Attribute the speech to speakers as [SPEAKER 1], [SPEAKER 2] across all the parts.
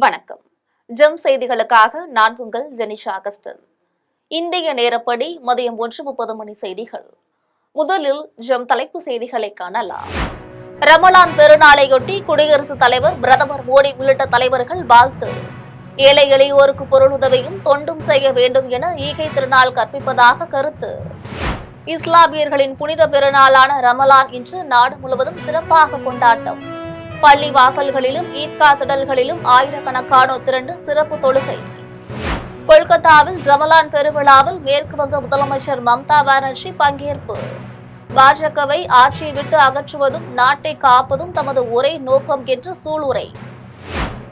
[SPEAKER 1] வணக்கம். ஜெம் செய்திகளுக்காக நான் உங்கள் ஜெனிஷா அகஸ்டன். இந்திய நேரப்படி மதியம் 1:30 மணி செய்திகள். முதலில் ஜெம் தலைப்பு செய்திகளை காணலாம். ரமலான் பெருநாளையொட்டி குடியரசுத் தலைவர், பிரதமர் மோடி உள்ளிட்ட தலைவர்கள் வாழ்த்து. ஏழை எளியோருக்கு பொருளுதவியும் தொண்டும் செய்ய வேண்டும் என ஈகை திருநாள் கற்பிப்பதாக கருத்து. இஸ்லாமியர்களின் புனித பெருநாளான ரமலான் இன்று நாடு முழுவதும் சிறப்பாக கொண்டாட்டம். பள்ளி வாசல்களிலும் ஈத்கா திடல்களிலும் ஆயிரக்கணக்கானோர் திரண்டு சிறப்பு தொழுகை. கொல்கத்தாவில் ரமலான் பெருவிழாவில் மேற்குவங்க முதலமைச்சர் மம்தா பானர்ஜி பங்கேற்பு. பாஜகவை ஆட்சியை விட்டு அகற்றுவதும் நாட்டை காப்பதும் தமது ஒரே நோக்கம் என்று சூளுரை.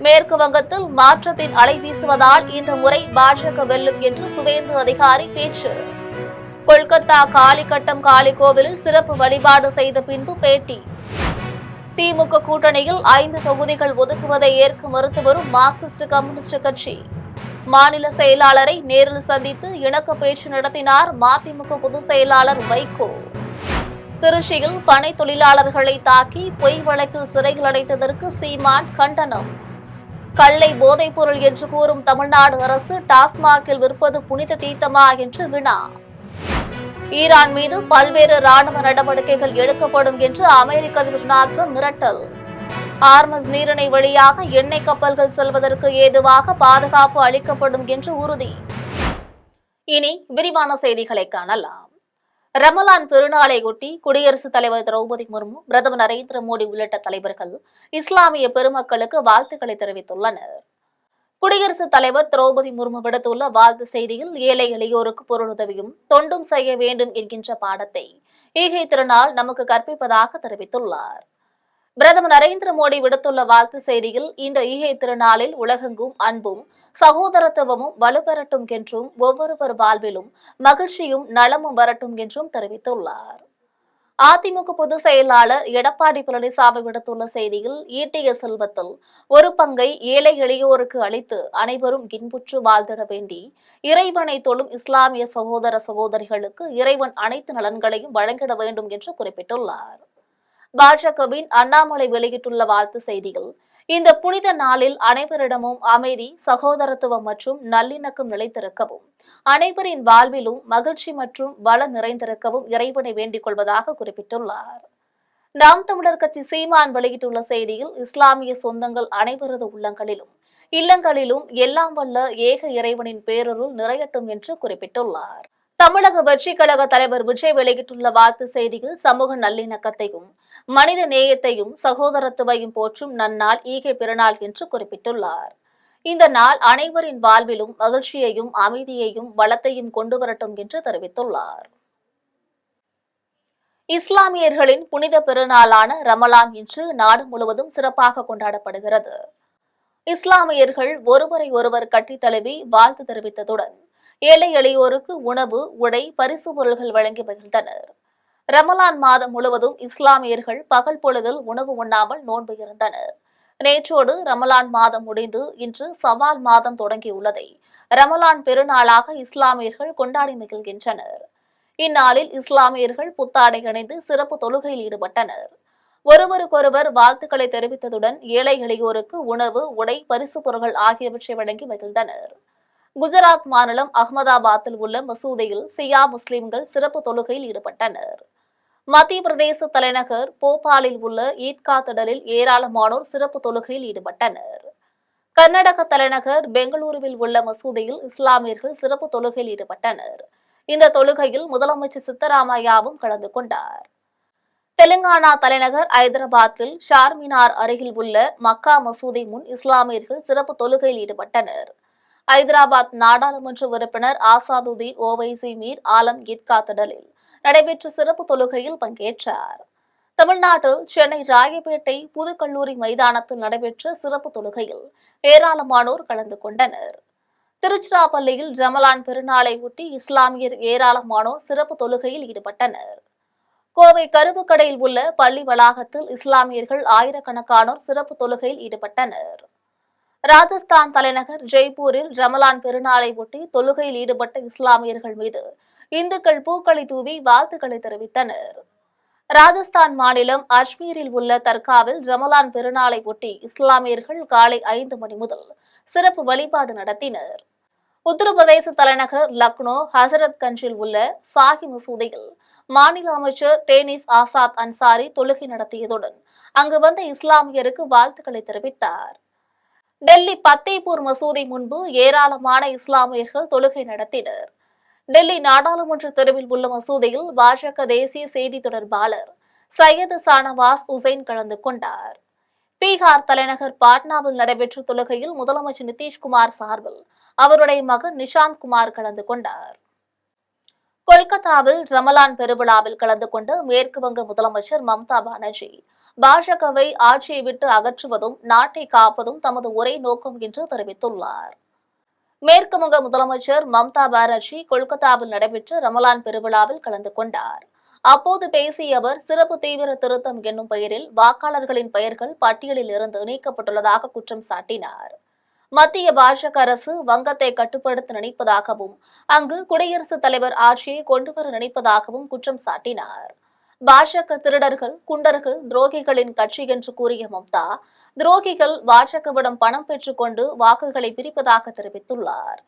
[SPEAKER 1] மேற்கு வங்கத்தில் மாற்றத்தின் அலை வீசுவதால் இந்த முறை பாஜக வெல்லும் என்று சுவேந்து அதிகாரி பேச்சு. கொல்கத்தா காளிகட்டம் காளி கோவிலில் சிறப்பு வழிபாடு செய்த பின்பு பேட்டி. திமுக கூட்டணியில் 5 தொகுதிகள் ஒதுக்குவதை ஏற்க மறுத்து வரும் மார்க்சிஸ்ட் கம்யூனிஸ்ட் கட்சி. மாநில செயலாளரை நேரில் சந்தித்து இணக்க பேச்சு நடத்தினார் மதிமுக பொதுச் செயலாளர் வைகோ. திருச்சியில் பனை தொழிலாளர்களை தாக்கி பொய் வழக்கில் சிறையில் அடைத்ததற்கு சீமான் கண்டனம். கள்ளை போதைப் பொருள் என்று கூறும் தமிழ்நாடு அரசு டாஸ்மாகில் விற்பது புனித தீர்த்தமா என்று வினா. ஈரான் மீது பல்வேறு ராணுவ நடவடிக்கைகள் எடுக்கப்படும் என்று அமெரிக்க அதிபர் டொனால்ட் ட்ரம்ப் மிரட்டல். ஹார்மஸ் நீரிணை வழியாக எண்ணெய் கப்பல்கள் செல்வதற்கு ஏதுவாக பாதுகாப்பு அளிக்கப்படும் என்று உறுதி. இனி விரிவான செய்திகளை காணலாம். ரமலான் பெருநாளையொட்டி குடியரசுத் தலைவர் திரௌபதி முர்மு, பிரதமர் நரேந்திர மோடி உள்ளிட்ட தலைவர்கள் இஸ்லாமிய பெருமக்களுக்கு வாழ்த்துக்களை தெரிவித்துள்ளனர். குடியரசுத் தலைவர் திரௌபதி முர்மு விடுத்துள்ள வாழ்த்து செய்தியில் ஏழை எளியோருக்கு பொருளுதவியும் தொண்டும் செய்ய வேண்டும் என்கின்ற பாடத்தை ஈகை திருநாள் நமக்கு கற்பிப்பதாக தெரிவித்துள்ளார். பிரதமர் நரேந்திர மோடி விடுத்துள்ள வாழ்த்து செய்தியில் இந்த ஈகை திருநாளில் உலகெங்கும் அன்பும் சகோதரத்துவமும் வலுப்பெறட்டும் என்றும் ஒவ்வொருவர் வாழ்விலும் மகிழ்ச்சியும் நலமும் வரட்டும் என்றும் தெரிவித்துள்ளார். அதிமுக பொதுச் செயலாளர் எடப்பாடி பழனிசாமி விடுத்துள்ள செய்தியில் ஈட்டிய செல்வத்தில் ஒரு பங்கை ஏழை எளியோருக்கு அளித்து அனைவரும் இன்புற்று வாழ்ந்திட வேண்டி இறைவனை தொழும் இஸ்லாமிய சகோதர சகோதரிகளுக்கு இறைவன் அனைத்து நலன்களையும் வழங்கிட வேண்டும் என்று குறிப்பிட்டுள்ளார். பாஜகவின் அண்ணாமலை வெளியிட்டுள்ள வாழ்த்து செய்தியில் இந்த புனித நாளில் அனைவரிடமும் அமைதி, சகோதரத்துவம் மற்றும் நல்லிணக்கம் நிலைத்திருக்கவும், அனைவரின் வாழ்விலும் மகிழ்ச்சி மற்றும் வளம் நிறைந்திருக்கவும் இறைவனை வேண்டிக் கொள்வதாக குறிப்பிட்டுள்ளார். நாம் தமிழர் கட்சி சீமான் வெளியிட்டுள்ள செய்தியில் இஸ்லாமிய சொந்தங்கள் அனைவரது உள்ளங்களிலும் இல்லங்களிலும் எல்லாம் வல்ல ஏக இறைவனின் பேரருள் நிறையட்டும் என்று குறிப்பிட்டுள்ளார். தமிழக வெற்றிக் கழக தலைவர் விஜய் வெளியிட்டுள்ள வாழ்த்து செய்தியில் சமூக நல்லிணக்கத்தையும் மனித நேயத்தையும் சகோதரத்துவையும் போற்றும் நன்னாள் ஈகை பெருநாள் என்று குறிப்பிட்டுள்ளார். இந்த நாள் அனைவரின் வாழ்விலும் மகிழ்ச்சியையும் அமைதியையும் வளத்தையும் கொண்டு வரட்டும் என்று தெரிவித்துள்ளார். இஸ்லாமியர்களின் புனித பெருநாளான ரமலான் இன்று நாடு முழுவதும் சிறப்பாக கொண்டாடப்படுகிறது. இஸ்லாமியர்கள் ஒருவரை ஒருவர் கட்டித் தழுவி வாழ்த்து தெரிவித்ததுடன் ஏழை எளியோருக்கு உணவு, உடை, பரிசு பொருள்கள் வழங்கி மகிழ்ந்தனர். ரமலான் மாதம் முழுவதும் இஸ்லாமியர்கள் பகல் பொழுதில் உணவு உண்ணாமல் நோன்பு இருந்தனர். நேற்றோடு ரமலான் மாதம் முடிந்து இன்று சவால் மாதம் தொடங்கியுள்ளதை ரமலான் பெருநாளாக இஸ்லாமியர்கள் கொண்டாடி மகிழ்கின்றனர். இந்நாளில் இஸ்லாமியர்கள் புத்தாடை அணிந்து சிறப்பு தொழுகையில் ஈடுபட்டனர். ஒருவருக்கொருவர் வாழ்த்துக்களை தெரிவித்ததுடன் ஏழை எளியோருக்கு உணவு, உடை, பரிசு பொருட்கள் ஆகியவற்றை வழங்கி மகிழ்ந்தனர். குஜராத் மாநிலம் அகமதாபாத்தில் உள்ள மசூதியில் சியா முஸ்லிம்கள் சிறப்பு தொழுகையில் ஈடுபட்டனர். மத்திய பிரதேச தலைநகர் போபாலில் உள்ள ஈத்கா திடலில் ஏராளமானோர் சிறப்பு தொழுகையில் ஈடுபட்டனர். கர்நாடக தலைநகர் பெங்களூருவில் உள்ள மசூதியில் இஸ்லாமியர்கள் சிறப்பு தொழுகையில் ஈடுபட்டனர். இந்த தொழுகையில் முதலமைச்சர் சித்தராமையாவும் கலந்து கொண்டார். தெலுங்கானா தலைநகர் ஐதராபாத்தில் ஷார்மினார் அருகில் உள்ள மக்கா மசூதி முன் இஸ்லாமியர்கள் சிறப்பு தொழுகையில் ஈடுபட்டனர். ஐதராபாத் நாடாளுமன்ற உறுப்பினர் ஆசாதுதீன் ஓவைசி மீர் ஆலம் ஈத்கா திடலில் நடைபெற்ற சிறப்பு தொழுகையில் பங்கேற்றார். தமிழ்நாட்டில் சென்னை ராயப்பேட்டை புதுக்கல்லூரி மைதானத்தில் நடைபெற்ற சிறப்பு தொழுகையில் ஏராளமானோர் கலந்து கொண்டனர். திருச்சிராப்பள்ளியில் ரமலான் பெருநாளை ஒட்டி இஸ்லாமியர் ஏராளமானோர் சிறப்பு தொழுகையில் ஈடுபட்டனர். கோவை கருவுக்கடையில் உள்ள பள்ளி வளாகத்தில் இஸ்லாமியர்கள் ஆயிரக்கணக்கானோர் சிறப்பு தொழுகையில் ஈடுபட்டனர். ராஜஸ்தான் தலைநகர் ஜெய்ப்பூரில் ரமலான் பெருநாளை ஒட்டி தொழுகையில் ஈடுபட்ட இஸ்லாமியர்கள் மீது இந்துக்கள் பூக்களை தூவி வாழ்த்துக்களை தெரிவித்தனர். ராஜஸ்தான் மாநிலம் அஜ்மீரில் உள்ள தர்காவில் ரமலான் பெருநாளை ஒட்டி இஸ்லாமியர்கள் காலை 5 மணி முதல் சிறப்பு வழிபாடு நடத்தினர். உத்தரப்பிரதேச தலைநகர் லக்னோ ஹசரத் கஞ்சில் உள்ள சாஹி மசூதியில் மாநில அமைச்சர் டேனிஸ் ஆசாத் அன்சாரி தொழுகை நடத்தியதுடன் அங்கு வந்த இஸ்லாமியருக்கு வாழ்த்துக்களை தெரிவித்தார். டெல்லி பத்தேபூர் மசூதி முன்பு ஏராளமான இஸ்லாமியர்கள் தொழுகை நடத்தினர். டெல்லி நாடாளுமன்ற தெருவில் உள்ள மசூதியில் பாஜக தேசிய செய்தி தொடர்பாளர் சையது ஷானவாஸ் உசைன் கலந்து கொண்டார். பீகார் தலைநகர் பாட்னாவில் நடைபெற்ற தொழுகையில் முதலமைச்சர் நிதிஷ்குமார் சார்பில் அவருடைய மகன் நிஷாந்த் குமார் கலந்து கொண்டார். கொல்கத்தாவில் ரமலான் பெருவிழாவில் கலந்து கொண்ட மேற்கு வங்க முதலமைச்சர் மம்தா பானர்ஜி பாஜகவை ஆட்சியை விட்டு அகற்றுவதும் நாட்டை காப்பதும் தமது ஒரே நோக்கம் என்று தெரிவித்துள்ளார். மேற்கு வங்க முதலமைச்சர் மம்தா பானர்ஜி கொல்கத்தாவில் நடைபெற்ற ரமலான் பெருவிழாவில் கலந்து கொண்டார். அப்போது பேசிய அவர், சிறப்பு தீவிர திருத்தம் என்னும் பெயரில் வாக்காளர்களின் பெயர்கள் பட்டியலில் இருந்து நீக்கப்பட்டுள்ளதாக குற்றம் சாட்டினார். மத்திய பாஜக அரசு வங்கத்தை கட்டுப்படுத்த நினைப்பதாகவும் அங்கு குடியரசுத் தலைவர் ஆட்சியை கொண்டுவர நினைப்பதாகவும் குற்றம் சாட்டினார். பாஜக திருடர்கள், குண்டர்கள், துரோகிகளின் கட்சி என்று கூறிய மம்தா, துரோகிகள் பாஜகவிடம் பணம் பெற்றுக் கொண்டு வாக்குகளை பிரிப்பதாக தெரிவித்துள்ளார்.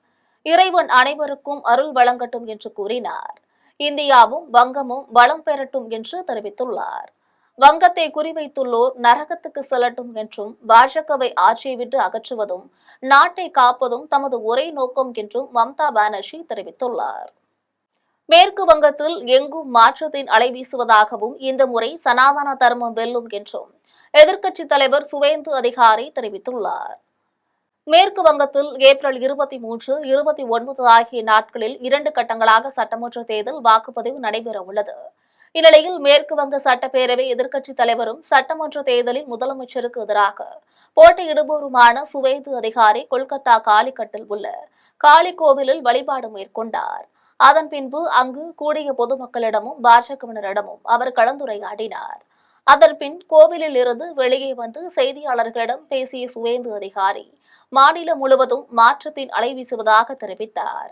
[SPEAKER 1] இறைவன் அனைவருக்கும் அருள் வழங்கட்டும் என்று கூறினார். இந்தியாவும் வங்கமும் வளம் பெறட்டும் என்று தெரிவித்துள்ளார். வங்கத்தை குறிவைத்துள்ளோர் நரகத்துக்கு செல்லட்டும் என்றும் பாஜகவை ஆட்சியை விட்டு அகற்றுவதும் நாட்டை காப்பதும் தமது ஒரே நோக்கம் என்றும் மம்தா பானர்ஜி தெரிவித்துள்ளார். மேற்கு வங்கத்தில் எங்கும் மாற்றத்தின் அலை வீசுவதாகவும் இந்த முறை சனாதன தர்மம் வெல்லும் என்றும் எதிர்க்கட்சித் தலைவர் சுவேந்து அதிகாரி தெரிவித்துள்ளார். மேற்கு வங்கத்தில் ஏப்ரல் 23, 29 ஆகிய நாட்களில் 2 கட்டங்களாக சட்டமன்ற தேர்தல் வாக்குப்பதிவு நடைபெறவுள்ளது. இந்நிலையில் மேற்கு வங்க சட்டப்பேரவை எதிர்க்கட்சித் தலைவரும் சட்டமன்ற தேர்தலில் முதலமைச்சருக்கு எதிராக போட்டியிடுபவருமான சுவேந்து அதிகாரி கொல்கத்தா காலிக்கட்டில் உள்ள காளி கோவிலில் வழிபாடு மேற்கொண்டார். அதன் பின்பு அங்கு கூடிய பொதுமக்களிடமும் பாஜகவினரிடமும் அவர் கலந்துரையாடினார். அதன்பின் கோவிலில் இருந்து வெளியே வந்து செய்தியாளர்களிடம் பேசிய சுவேந்து அதிகாரி மாநிலம் முழுவதும் மாற்றத்தின் அலை வீசுவதாக தெரிவித்தார்.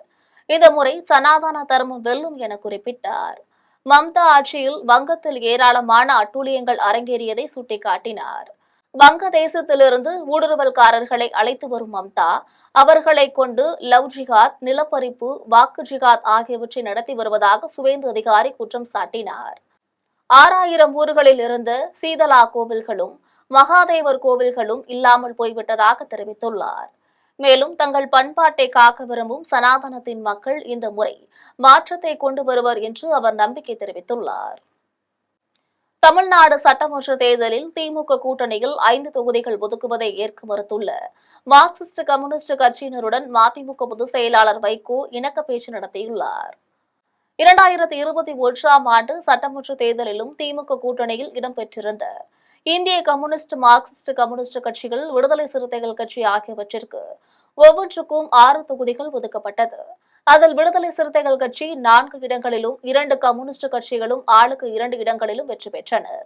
[SPEAKER 1] இந்த முறை சனாதன தர்மம் வெல்லும் என குறிப்பிட்டார். மம்தா ஆட்சியில் வங்கத்தில் ஏராளமான அட்டூழியங்கள் அரங்கேறியதை சுட்டிக்காட்டினார். வங்க தேசத்திலிருந்து ஊடுருவல்காரர்களை அழைத்து வரும் மம்தா அவர்களை கொண்டு லவ் ஜிகாத், நிலப்பறிப்பு, வாக்கு ஜிகாத் ஆகியவற்றை நடத்தி வருவதாக சுவேந்து அதிகாரி குற்றம் சாட்டினார். 6000 ஊர்களில் இருந்த சீதலா கோவில்களும் மகாதேவர் கோவில்களும் இல்லாமல் போய்விட்டதாக தெரிவித்துள்ளார். மேலும் தங்கள் பண்பாட்டை காக்க விரும்பும் சனாதனத்தின் மக்கள் இந்த முறை மாற்றத்தை கொண்டு வருவர் என்று அவர் நம்பிக்கை தெரிவித்துள்ளார். தமிழ்நாடு சட்டமன்ற தேர்தலில் திமுக கூட்டணியில் 5 தொகுதிகள் ஒதுக்குவதை ஏற்க மறுத்துள்ள மார்க்சிஸ்ட் கம்யூனிஸ்ட் கட்சியினருடன் மதிமுக பொதுச் செயலாளர் வைகோ இணக்க பேச்சு நடத்தியுள்ளார். 2021ஆம் ஆண்டு சட்டமன்ற தேர்தலிலும் திமுக கூட்டணியில் இடம்பெற்றிருந்த இந்திய கம்யூனிஸ்ட், மார்க்சிஸ்ட் கம்யூனிஸ்ட் கட்சிகள், விடுதலை சிறுத்தைகள் கட்சி ஆகியவற்றிற்கு ஒவ்வொன்றுக்கும் 6 தொகுதிகள் ஒதுக்கப்பட்டது. அதில் விடுதலை சிறுத்தைகள் கட்சி 4 இடங்களிலும், 2 கம்யூனிஸ்ட் கட்சிகளும் ஆளுக்கு 2 இடங்களிலும் வெற்றி பெற்றனர்.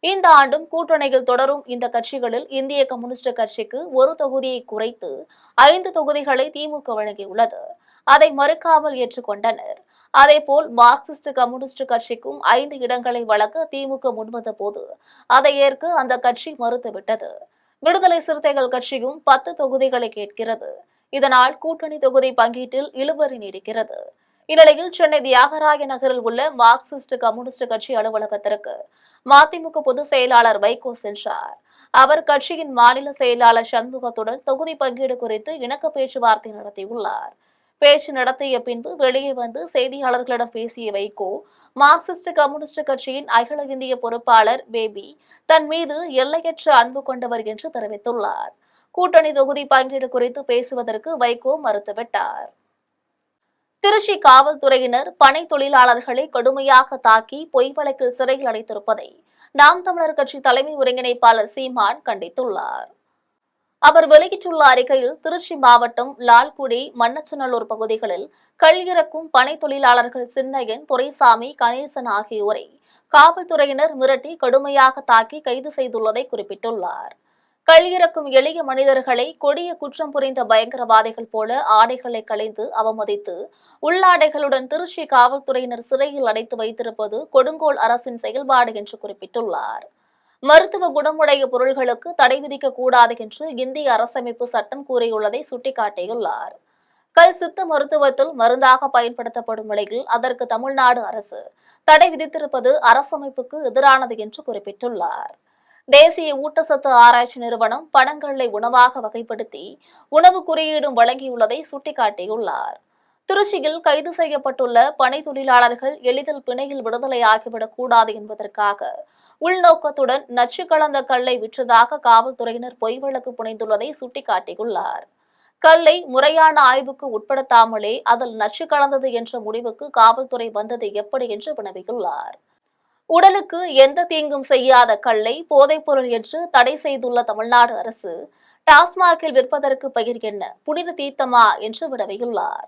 [SPEAKER 1] இந்த ஆண்டும் கூட்டணியில் தொடரும் இந்த கட்சிகளில் இந்திய கம்யூனிஸ்ட் கட்சிக்கு 1 தொகுதியை குறைத்து 5 தொகுதிகளை திமுக வழங்கியுள்ளது. அதை மறுக்காமல் ஏற்றுக்கொண்டனர். அதேபோல் மார்க்சிஸ்ட் கம்யூனிஸ்ட் கட்சிக்கும் 5 இடங்களை வழங்க திமுக முன்வந்த போது அதை ஏற்க அந்த கட்சி மறுத்துவிட்டது. விடுதலை சிறுத்தைகள் கட்சியும் 10 தொகுதிகளை கேட்கிறது. இதனால் கூட்டணி தொகுதி பங்கீட்டில் இழுபறி நீடிக்கிறது. இந்நிலையில் சென்னை தியாகராய நகரில் உள்ள மார்க்சிஸ்ட் கம்யூனிஸ்ட் கட்சி அலுவலகத்திற்கு மதிமுக பொதுச் செயலாளர் வைகோ சென்றார். அவர் கட்சியின் மாநில செயலாளர் சண்முகத்துடன் தொகுதி பங்கீடு குறித்து இணக்க பேச்சுவார்த்தை நடத்தியுள்ளார். பேச்சு நடத்திய பின்பு வெளியே வந்து செய்தியாளர்களிடம் பேசிய வைகோ, மார்க்சிஸ்ட் கம்யூனிஸ்ட் கட்சியின் அகில இந்திய பொறுப்பாளர் பேபி தன் மீது எல்லையற்ற அன்பு கொண்டவர் என்று தெரிவித்துள்ளார். கூட்டணி தொகுதி பங்கீடு குறித்து பேசுவதற்கு வைகோ மறுத்துவிட்டார். திருச்சி காவல்துறையினர் பனை தொழிலாளர்களை கடுமையாக தாக்கி பொய் வழக்கில் சிறையில் அடைத்திருப்பதை நாம் தமிழர் கட்சி தலைமை ஒருங்கிணைப்பாளர் சீமான் கண்டித்துள்ளார். அவர் வெளியிட்டுள்ள அறிக்கையில், திருச்சி மாவட்டம் லால்குடி, மண்ணச்சநல்லூர் பகுதிகளில் கள் இறக்கும் பனை தொழிலாளர்கள் சின்னையன், துரைசாமி, கணேசன் ஆகியோரை காவல்துறையினர் மிரட்டி கடுமையாக தாக்கி கைது செய்துள்ளதை குறிப்பிட்டுள்ளார். களியிறக்கும் எளிய மனிதர்களை கொடிய குற்றம் புரிந்த பயங்கரவாதிகள் போல ஆடைகளை களைந்து அவமதித்து உள்ளாடைகளுடன் திருச்சி காவல்துறையினர் சிறையில் அடைத்து வைத்திருப்பது கொடுங்கோல் அரசின் செயல்பாடு என்று குறிப்பிட்டுள்ளார். மருத்துவ குணமுடைய பொருள்களுக்கு தடை விதிக்கக் கூடாது என்று இந்திய அரசமைப்பு சட்டம் கூறியுள்ளதை சுட்டிக்காட்டியுள்ளார். கல் சித்த மருத்துவத்தில் மருந்தாக பயன்படுத்தப்படும் நிலையில் அதற்கு தமிழ்நாடு அரசு தடை விதித்திருப்பது அரசமைப்புக்கு எதிரானது என்று குறிப்பிட்டுள்ளார். தேசிய ஊட்டச்சத்து ஆராய்ச்சி நிறுவனம் பனங்கல்லை உணவாக வகைப்படுத்தி உணவு குறியீடும் வழங்கியுள்ளதை சுட்டிக்காட்டியுள்ளார். திருச்சியில் கைது செய்யப்பட்டுள்ள பனை தொழிலாளர்கள் எளிதில் பிணையில் விடுதலையாகிவிடக் கூடாது என்பதற்காக உள்நோக்கத்துடன் நச்சு கலந்த கல்லை விற்றதாக காவல்துறையினர் பொய் வழக்கு புனைந்துள்ளதை சுட்டிக்காட்டியுள்ளார். கல்லை முறையான ஆய்வுக்கு உட்படுத்தாமலே அதில் நச்சு கலந்தது என்ற முடிவுக்கு காவல்துறை வந்தது எப்படி என்று வினவியுள்ளார். உடலுக்கு எந்த தீங்கும் செய்யாத கல்லை போதைப்பொருள் என்று தடை செய்துள்ள தமிழ்நாடு அரசு டாஸ்மாகில் விற்பதற்கு பெயர் என்ன, புனித தீர்த்தமா என்று வினவியுள்ளார்.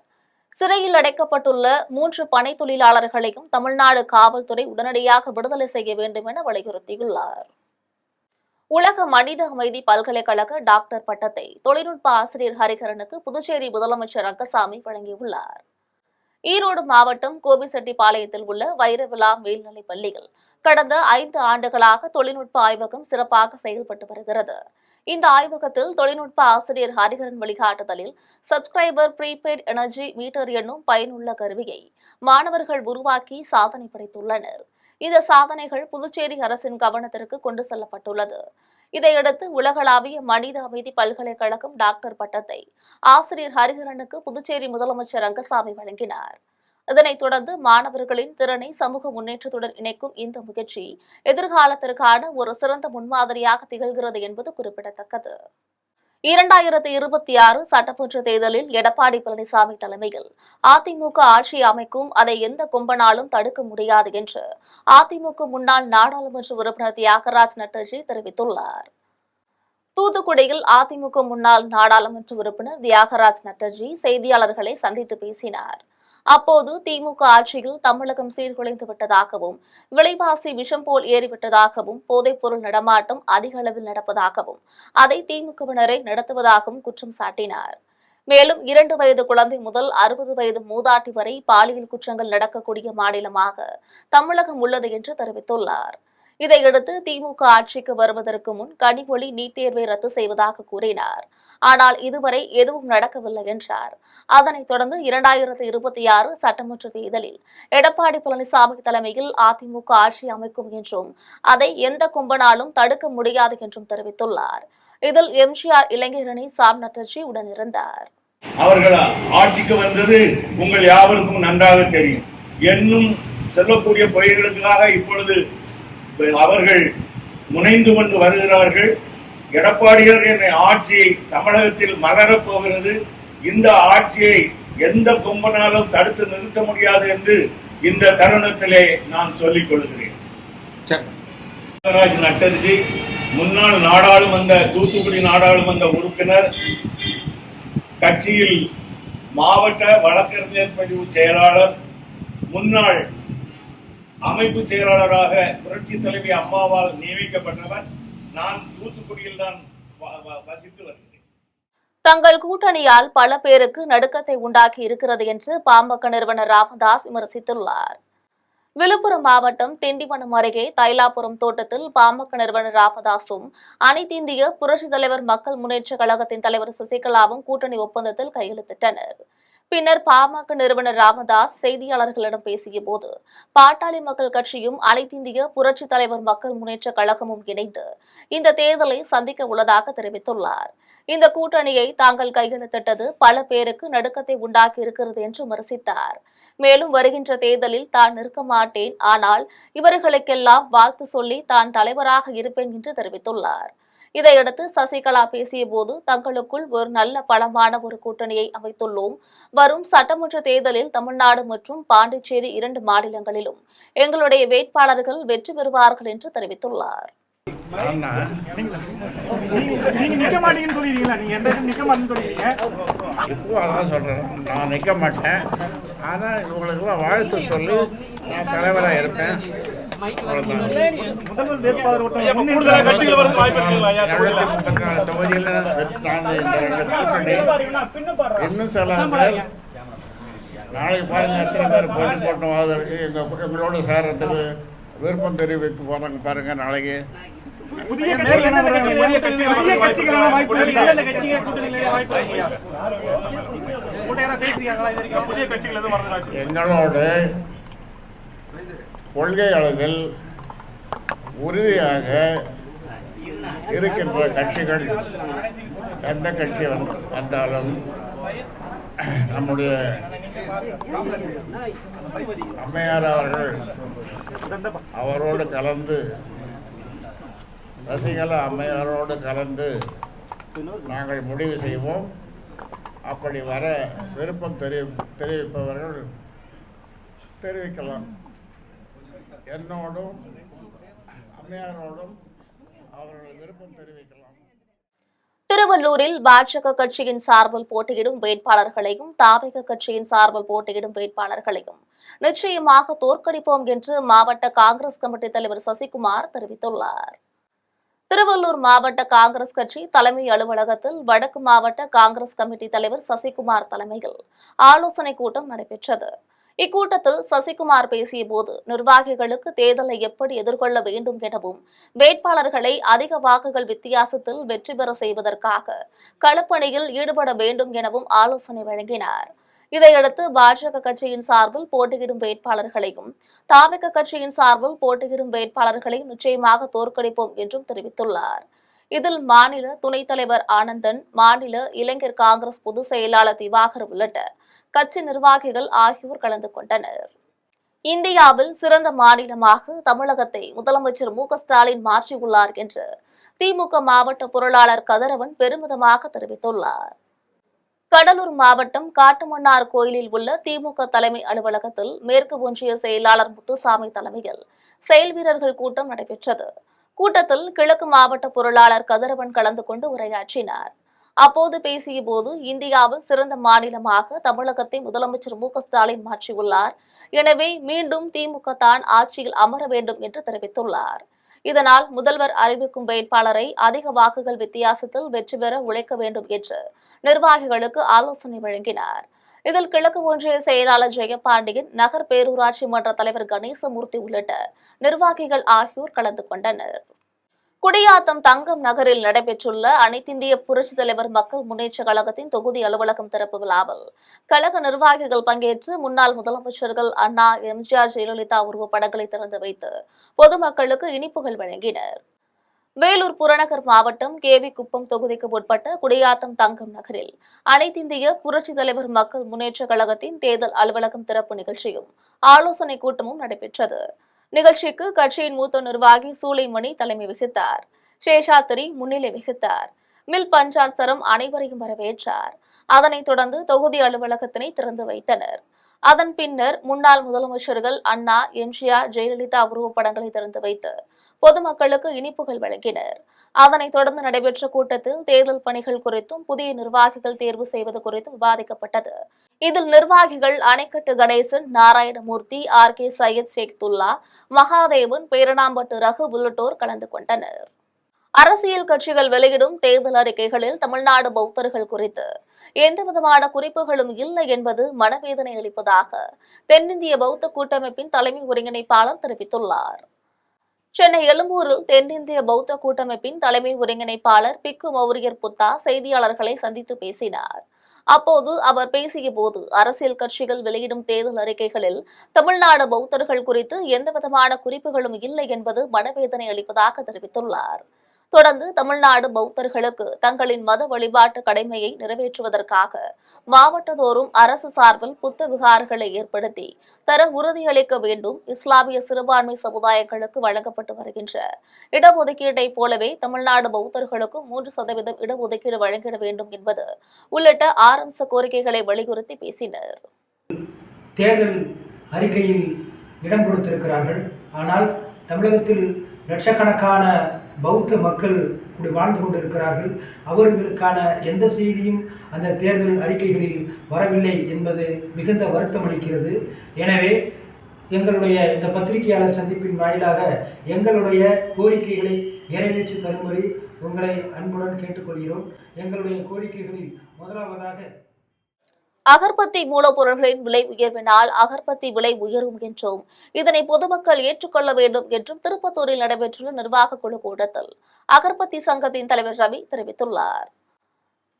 [SPEAKER 1] சிறையில் அடைக்கப்பட்டுள்ள 3 பனை தொழிலாளர்களையும் தமிழ்நாடு காவல்துறை உடனடியாக விடுதலை செய்ய வேண்டும் என வலியுறுத்தியுள்ளார். உலக மனித அமைதி பல்கலைக்கழக டாக்டர் பட்டத்தை தொழில்நுட்ப ஆசிரியர் ஹரிஹரனுக்கு புதுச்சேரி முதலமைச்சர் ரங்கசாமி வழங்கியுள்ளார். ஈரோடு மாவட்டம் கோபிசெட்டிப்பாளையத்தில் உள்ள வைரவிழா மேல்நிலைப் பள்ளியில் கடந்த 5 ஆண்டுகளாக தொழில்நுட்ப ஆய்வகம் சிறப்பாக செயல்பட்டு வருகிறது. இந்த ஆய்வகத்தில் தொழில்நுட்ப ஆசிரியர் ஹரிஹரன் வழிகாட்டுதலில் சப்ஸ்கிரைபர் ப்ரீபெய்ட் எனர்ஜி மீட்டர் என்னும் பயனுள்ள கருவியை மாணவர்கள் உருவாக்கி சாதனை படைத்துள்ளனர். இந்த சாதனைகள் புதுச்சேரி அரசின் கவனத்திற்கு கொண்டு செல்லப்பட்டுள்ளது. இதையடுத்து உலகளாவிய மனித அமைதி பல்கலைக்கழகம் டாக்டர் பட்டத்தை ஆசிரியர் ஹரிஹரனுக்கு புதுச்சேரி முதலமைச்சர் ரங்கசாமி வழங்கினார். இதனைத் தொடர்ந்து மாணவர்களின் திறனை சமூக முன்னேற்றத்துடன் இணைக்கும் இந்த முயற்சி எதிர்காலத்திற்கான ஒரு சிறந்த முன்மாதிரியாக திகழ்கிறது என்பது குறிப்பிடத்தக்கது. 2026 சட்டமன்ற தேர்தலில் எடப்பாடி பழனிசாமி தலைமையில் அதிமுக ஆட்சி அமைக்கும், அதை எந்த கொம்பனாலும் தடுக்க முடியாது என்று அதிமுக முன்னாள் நாடாளுமன்ற உறுப்பினர் தியாகராஜ் நட்டர்ஜி தெரிவித்துள்ளார். தூத்துக்குடியில் அதிமுக முன்னாள் நாடாளுமன்ற உறுப்பினர் தியாகராஜ் நட்டர்ஜி செய்தியாளர்களை சந்தித்து பேசினார். அப்போது திமுக ஆட்சியில் தமிழகம் சீர்குலைந்து விட்டதாகவும், விலைவாசி விஷம் போல் ஏறிவிட்டதாகவும், போதைப்பொருள் நடமாட்டம் அதிக அளவில் நடப்பதாகவும், அதை திமுகவினரை நடத்துவதாகவும் குற்றம் சாட்டினார். மேலும் 2 வயது குழந்தை முதல் 60 வயது மூதாட்டி வரை பாலியல் குற்றங்கள் நடக்கக்கூடிய மாநிலமாக தமிழகம் உள்ளது என்று தெரிவித்துள்ளார். இதையடுத்து திமுக ஆட்சிக்கு வருவதற்கு முன் கனிமொழி நீட் தேர்வை ரத்து செய்வதாக கூறினார். ஆனால் இதுவரை எதுவும் நடக்கவில்லை என்றார். அதனைத் தொடர்ந்து 2026 சட்டமன்ற தேர்தலில் எடப்பாடி பழனிசாமி தலைமையில் அதிமுக ஆட்சி அமைக்கும் என்றும், அதை எந்த கும்பனாலும் தடுக்க முடியாது என்றும் தெரிவித்துள்ளார். இதில் எம்ஜிஆர் இளைஞரணி சாம் நட்டர்ஜி உடனிருந்தார்.
[SPEAKER 2] அவர்கள் ஆட்சிக்கு வந்தது உங்கள் யாவருக்கும் நன்றாக தெரியும். என்னும் சொல்லக்கூடிய பொய்களுக்காக இப்பொழுது அவர்கள் முனைந்து கொண்டு வருகிறார்கள். எடப்பாடியார் ஆட்சியை தமிழகத்தில் மலரப் போகிறது. இந்த ஆட்சியை எந்த கொம்பனாலும் தடுத்து நிறுத்த முடியாது என்று இந்த தருணத்திலே நான் சொல்லிக் கொள்கிறேன். தியாகராஜ் நட்டர்ஜி முன்னாள் தூத்துக்குடி நாடாளுமன்ற உறுப்பினர், கட்சியில் மாவட்ட வழக்கறிஞர் பிரிவு செயலாளர், முன்னாள் அமைப்பு செயலாளராக புரட்சி தலைவி அம்மாவால் நியமிக்கப்பட்டவர். நான் தூத்துக்குடியில் தான் வசித்து வருகிறேன்.
[SPEAKER 1] தங்கள் கூட்டணியால் பல பேருக்கு நடுக்கத்தை உண்டாக்கி இருக்கிறது என்று பாமக நிறுவனர் ராமதாஸ் விமர்சித்துள்ளார். விழுப்புரம் மாவட்டம் திண்டிவனம் அருகே தைலாபுரம் தோட்டத்தில் பாமக நிறுவனர் ராமதாசும் அனைத்திந்திய புரட்சித் தலைவர் மக்கள் முன்னேற்ற கழகத்தின் தலைவர் சசிகலாவும் கூட்டணி ஒப்பந்தத்தில் கையெழுத்திட்டனர். பின்னர் பாமக நிறுவனர் ராமதாஸ் செய்தியாளர்களிடம் பேசிய போது, பாட்டாளி மக்கள் கட்சியும் அனைத்திந்திய புரட்சித் தலைவர் மக்கள் முன்னேற்ற கழகமும் இணைந்து இந்த தேர்தலை சந்திக்க உள்ளதாக தெரிவித்துள்ளார். இந்த கூட்டணியை தாங்கள் கையெழுத்திட்டது பல பேருக்கு நடுக்கத்தை உண்டாக்கி இருக்கிறது என்று விமர்சித்தார். மேலும் வருகின்ற தேர்தலில் தான் நிற்க மாட்டேன், ஆனால் இவர்களுக்கெல்லாம் வாழ்த்து சொல்லி தான் தலைவராக இருப்பேன் என்று தெரிவித்துள்ளார். இதையடுத்து சசிகலா பேசிய போது, தங்களுக்குள் ஒரு நல்ல பலமான ஒரு கூட்டணியை அமைத்துள்ளோம். வரும் சட்டமன்ற தேர்தலில் தமிழ்நாடு மற்றும் பாண்டிச்சேரி 2 மாநிலங்களிலும் எங்களுடைய வேட்பாளர்கள் வெற்றி பெறுவார்கள் என்று தெரிவித்துள்ளார்.
[SPEAKER 3] நான் நிற்க மாட்டேன், ஆனால் இவங்களுக்குலாம் வாழ்த்து சொல்லி நான் தலைவராக இருப்பேன்.
[SPEAKER 4] முதல்வர் வேட்பாளர் கூடுதலாக கட்சிகள் வரது வாய்ப்பு இருக்குங்களா ஐயா?
[SPEAKER 3] 234 தொகுதியில் நான் இந்த 2 கூட்டணி இன்னும் சில பேர் நாளைக்கு பாருங்க எத்தனை பேர் போட்டி போட்டோம். அதற்கு எங்களோட சேர்றதுக்கு விருப்பம் தெரிவிக்க போறாங்க பாருங்க. நாளைக்கு
[SPEAKER 4] புதிய
[SPEAKER 3] எங்களோட கொள்கை அளவில் உறுதியாக இருக்கின்ற கட்சிகள் எந்த கட்சி வந்தாலும் நம்முடைய அம்மையார் அவர்கள் அவரோடு கலந்து சசிகலா அம்மையாரோடு கலந்து நாங்கள் முடிவு செய்வோம். அப்படி வர விருப்பம் தெரிவிப்பவர்கள் தெரிவிக்கலாம். என்னோடும் அம்மையாரோடும் அவர்கள் விருப்பம் தெரிவிக்கலாம்.
[SPEAKER 1] திருவள்ளூரில் பாஜக கட்சியின் சார்பில் போட்டியிடும் வேட்பாளர்களையும் தாவேக கட்சியின் சார்பில் போட்டியிடும் வேட்பாளர்களையும் நிச்சயமாக தோற்கடிப்போம் என்று மாவட்ட காங்கிரஸ் கமிட்டி தலைவர் சசிகுமார் தெரிவித்துள்ளார். திருவள்ளூர் மாவட்ட காங்கிரஸ் கட்சி தலைமை அலுவலகத்தில் வடக்கு மாவட்ட காங்கிரஸ் கமிட்டி தலைவர் சசிகுமார் தலைமையில் ஆலோசனை கூட்டம் நடைபெற்றது. இக்கூட்டத்தில் சசிகுமார் பேசிய போது நிர்வாகிகளுக்கு தேர்தலை எப்படி எதிர்கொள்ள வேண்டும் எனவும் வேட்பாளர்களை அதிக வாக்குகள் வித்தியாசத்தில் வெற்றி பெற செய்வதற்காக களப்பணியில் ஈடுபட வேண்டும் எனவும் ஆலோசனை வழங்கினார். இதையடுத்து பாஜக கட்சியின் சார்பில் போட்டியிடும் வேட்பாளர்களையும் தாவேக கட்சியின் சார்பில் போட்டியிடும் வேட்பாளர்களையும் நிச்சயமாக தோற்கடிப்போம் என்றும் தெரிவித்துள்ளார். இதில் மாநில துணைத் தலைவர் ஆனந்தன், மாநில இளைஞர் காங்கிரஸ் பொதுச் செயலாளர் திவாகர் உள்ளிட்ட கட்சி நிர்வாகிகள் ஆகியோர் கலந்து கொண்டனர். இந்தியாவில் சிறந்த மாநிலமாக தமிழகத்தை முதலமைச்சர் மு.க.ஸ்டாலின் மாற்றியுள்ளார் என்று திமுக மாவட்ட பொருளாளர் கதிரவன் பெருமிதமாக தெரிவித்துள்ளார். கடலூர் மாவட்டம் காட்டுமன்னார் கோயிலில் உள்ள திமுக தலைமை அலுவலகத்தில் மேற்கு ஒன்றிய செயலாளர் முத்துசாமி தலைமையில் செயல் வீரர்கள் கூட்டம் நடைபெற்றது. கூட்டத்தில் கிழக்கு மாவட்ட பொருளாளர் கதிரவன் கலந்து கொண்டு உரையாற்றினார். அப்போது பேசிய போது இந்தியாவில் சிறந்த மாநிலமாக தமிழகத்தை முதலமைச்சர் மு.க.ஸ்டாலின் மாற்றியுள்ளார். எனவே மீண்டும் திமுக தான் ஆட்சியில் அமர வேண்டும் என்று தெரிவித்துள்ளார். இதனால் முதல்வர் அறிவிக்கும் வேட்பாளரை அதிக வாக்குகள் வித்தியாசத்தில் வெற்றி பெற உழைக்க வேண்டும் என்று நிர்வாகிகளுக்கு ஆலோசனை வழங்கினார். இதில் கிழக்கு ஒன்றிய செயலாளர் ஜெயபாண்டியன், நகர் பேரூராட்சி மன்ற தலைவர் கணேசமூர்த்தி உள்ளிட்ட நிர்வாகிகள் ஆகியோர் கலந்து கொண்டனர். குடியாத்தம் தங்கம் நகரில் நடைபெற்றுள்ள அனைத்திந்திய புரட்சித் தலைவர் மக்கள் முன்னேற்ற கழகத்தின் தொகுதி அலுவலகம் திறப்பு விழாவில் கழக நிர்வாகிகள் பங்கேற்று முன்னாள் முதலமைச்சர்கள் அண்ணா, எம்ஜிஆர், ஜெயலலிதா உருவப்படங்களை திறந்து வைத்து பொதுமக்களுக்கு இனிப்புகள் வழங்கினர். வேலூர் புறநகர் மாவட்டம் கேவி குப்பம் தொகுதிக்கு உட்பட்ட குடியாத்தம் தங்கம் நகரில் அனைத்திந்திய புரட்சித் தலைவர் மக்கள் முன்னேற்ற கழகத்தின் தேர்தல் அலுவலகம் திறப்பு நிகழ்ச்சியும் ஆலோசனை கூட்டமும் நடைபெற்றது. நிகழ்ச்சிக்கு கட்சியின் மூத்த நிர்வாகி சூளைமணி தலைமை வகித்தார். சேஷாத்திரி முன்னிலை வகித்தார். மில் பஞ்சார் சரம் அனைவரையும் வரவேற்றார். அதனைத் தொடர்ந்து தொகுதி அலுவலகத்தினை திறந்து வைத்தனர். அதன் பின்னர் முன்னாள் முதலமைச்சர்கள் அண்ணா, எம்ஜிஆர், ஜெயலலிதா உருவப்படங்களை திறந்து வைத்து பொதுமக்களுக்கு இனிப்புகள் வழங்கினர். அதனைத் தொடர்ந்து நடைபெற்ற கூட்டத்தில் தேர்தல் பணிகள் குறித்தும் புதிய நிர்வாகிகள் தேர்வு செய்வது குறித்தும் விவாதிக்கப்பட்டது. இதில் நிர்வாகிகள் அணைக்கட்டு கணேசன், நாராயணமூர்த்தி, ஆர்.கே. சையத், ஷேக்துல்லா, மகாதேவன், பேரணாம்பட்டு ரகு உள்ளிட்டோர் கலந்து கொண்டனர். அரசியல் கட்சிகள் வெளியிடும் தேர்தல் அறிக்கைகளில் தமிழ்நாடு பௌத்தர்கள் குறித்து எந்தவிதமான குறிப்புகளும் இல்லை என்பது மனவேதனை அளிப்பதாக தென்னிந்திய பௌத்த கூட்டமைப்பின் தலைமை ஒருங்கிணைப்பாளர் தெரிவித்துள்ளார். சென்னை எழும்பூரில் தென்னிந்திய பௌத்த கூட்டமைப்பின் தலைமை ஒருங்கிணைப்பாளர் பிக்கு மௌரியர் புத்தா செய்தியாளர்களை சந்தித்து பேசினார். அப்போது அவர் பேசிய போது அரசியல் கட்சிகள் வெளியிடும் தேர்தல் அறிக்கைகளில் தமிழ்நாடு பௌத்தர்கள் குறித்து எந்தவிதமான குறிப்புகளும் இல்லை என்பது மனவேதனை அளிப்பதாக தெரிவித்துள்ளார். தொடர்ந்து தமிழ்நாடு பௌத்தர்களுக்கு தங்களின் மத வழிபாட்டு கடமையை நிறைவேற்றுவதற்காக மாவட்டதோறும் அரசு சார்பில் புத்த விகாரங்களை ஏற்படுத்தி தர உறுதியளிக்க வேண்டும். இஸ்லாமிய சிறுபான்மை சமுதாயங்களுக்கு வழங்கப்பட்டு வருகின்ற இடஒதுக்கீட்டை போலவே தமிழ்நாடு பௌத்தர்களுக்கும் 3% இடஒதுக்கீடு வழங்கிட வேண்டும் என்பது உள்ளிட்ட 6 அம்ச கோரிக்கைகளை வலியுறுத்தி பேசினர்.
[SPEAKER 5] தேர்தல் அறிக்கையில் இடம் கொடுத்திருக்கிறார்கள். ஆனால் தமிழகத்தில் லட்சக்கணக்கான பௌத்த மக்கள் வாழ்ந்து கொண்டிருக்கிறார்கள். அவர்களுக்கான எந்த செய்தியும் அந்த தேர்தல் அறிக்கைகளில் வரவில்லை என்பது மிகுந்த வருத்தம் அளிக்கிறது. எனவே எங்களுடைய இந்த பத்திரிகையாளர் சந்திப்பின் வாயிலாக எங்களுடைய கோரிக்கைகளை நிறைவேற்றி தரும்படி உங்களை அன்புடன் கேட்டுக்கொள்கிறோம். எங்களுடைய கோரிக்கைகளில் முதலாவதாக
[SPEAKER 1] அகர்பத்தி மூலப்பொருட்களின் விலை உயர்வினால் அகர்பத்தி விலை உயரும் என்றும் இதனை பொதுமக்கள் ஏற்றுக்கொள்ள வேண்டும் என்றும் திருப்பத்தூரில் நடைபெற்றுள்ள நிர்வாக குழு கூட்டத்தில் அகர்பத்தி சங்கத்தின் தலைவர் ரவி தெரிவித்துள்ளார்.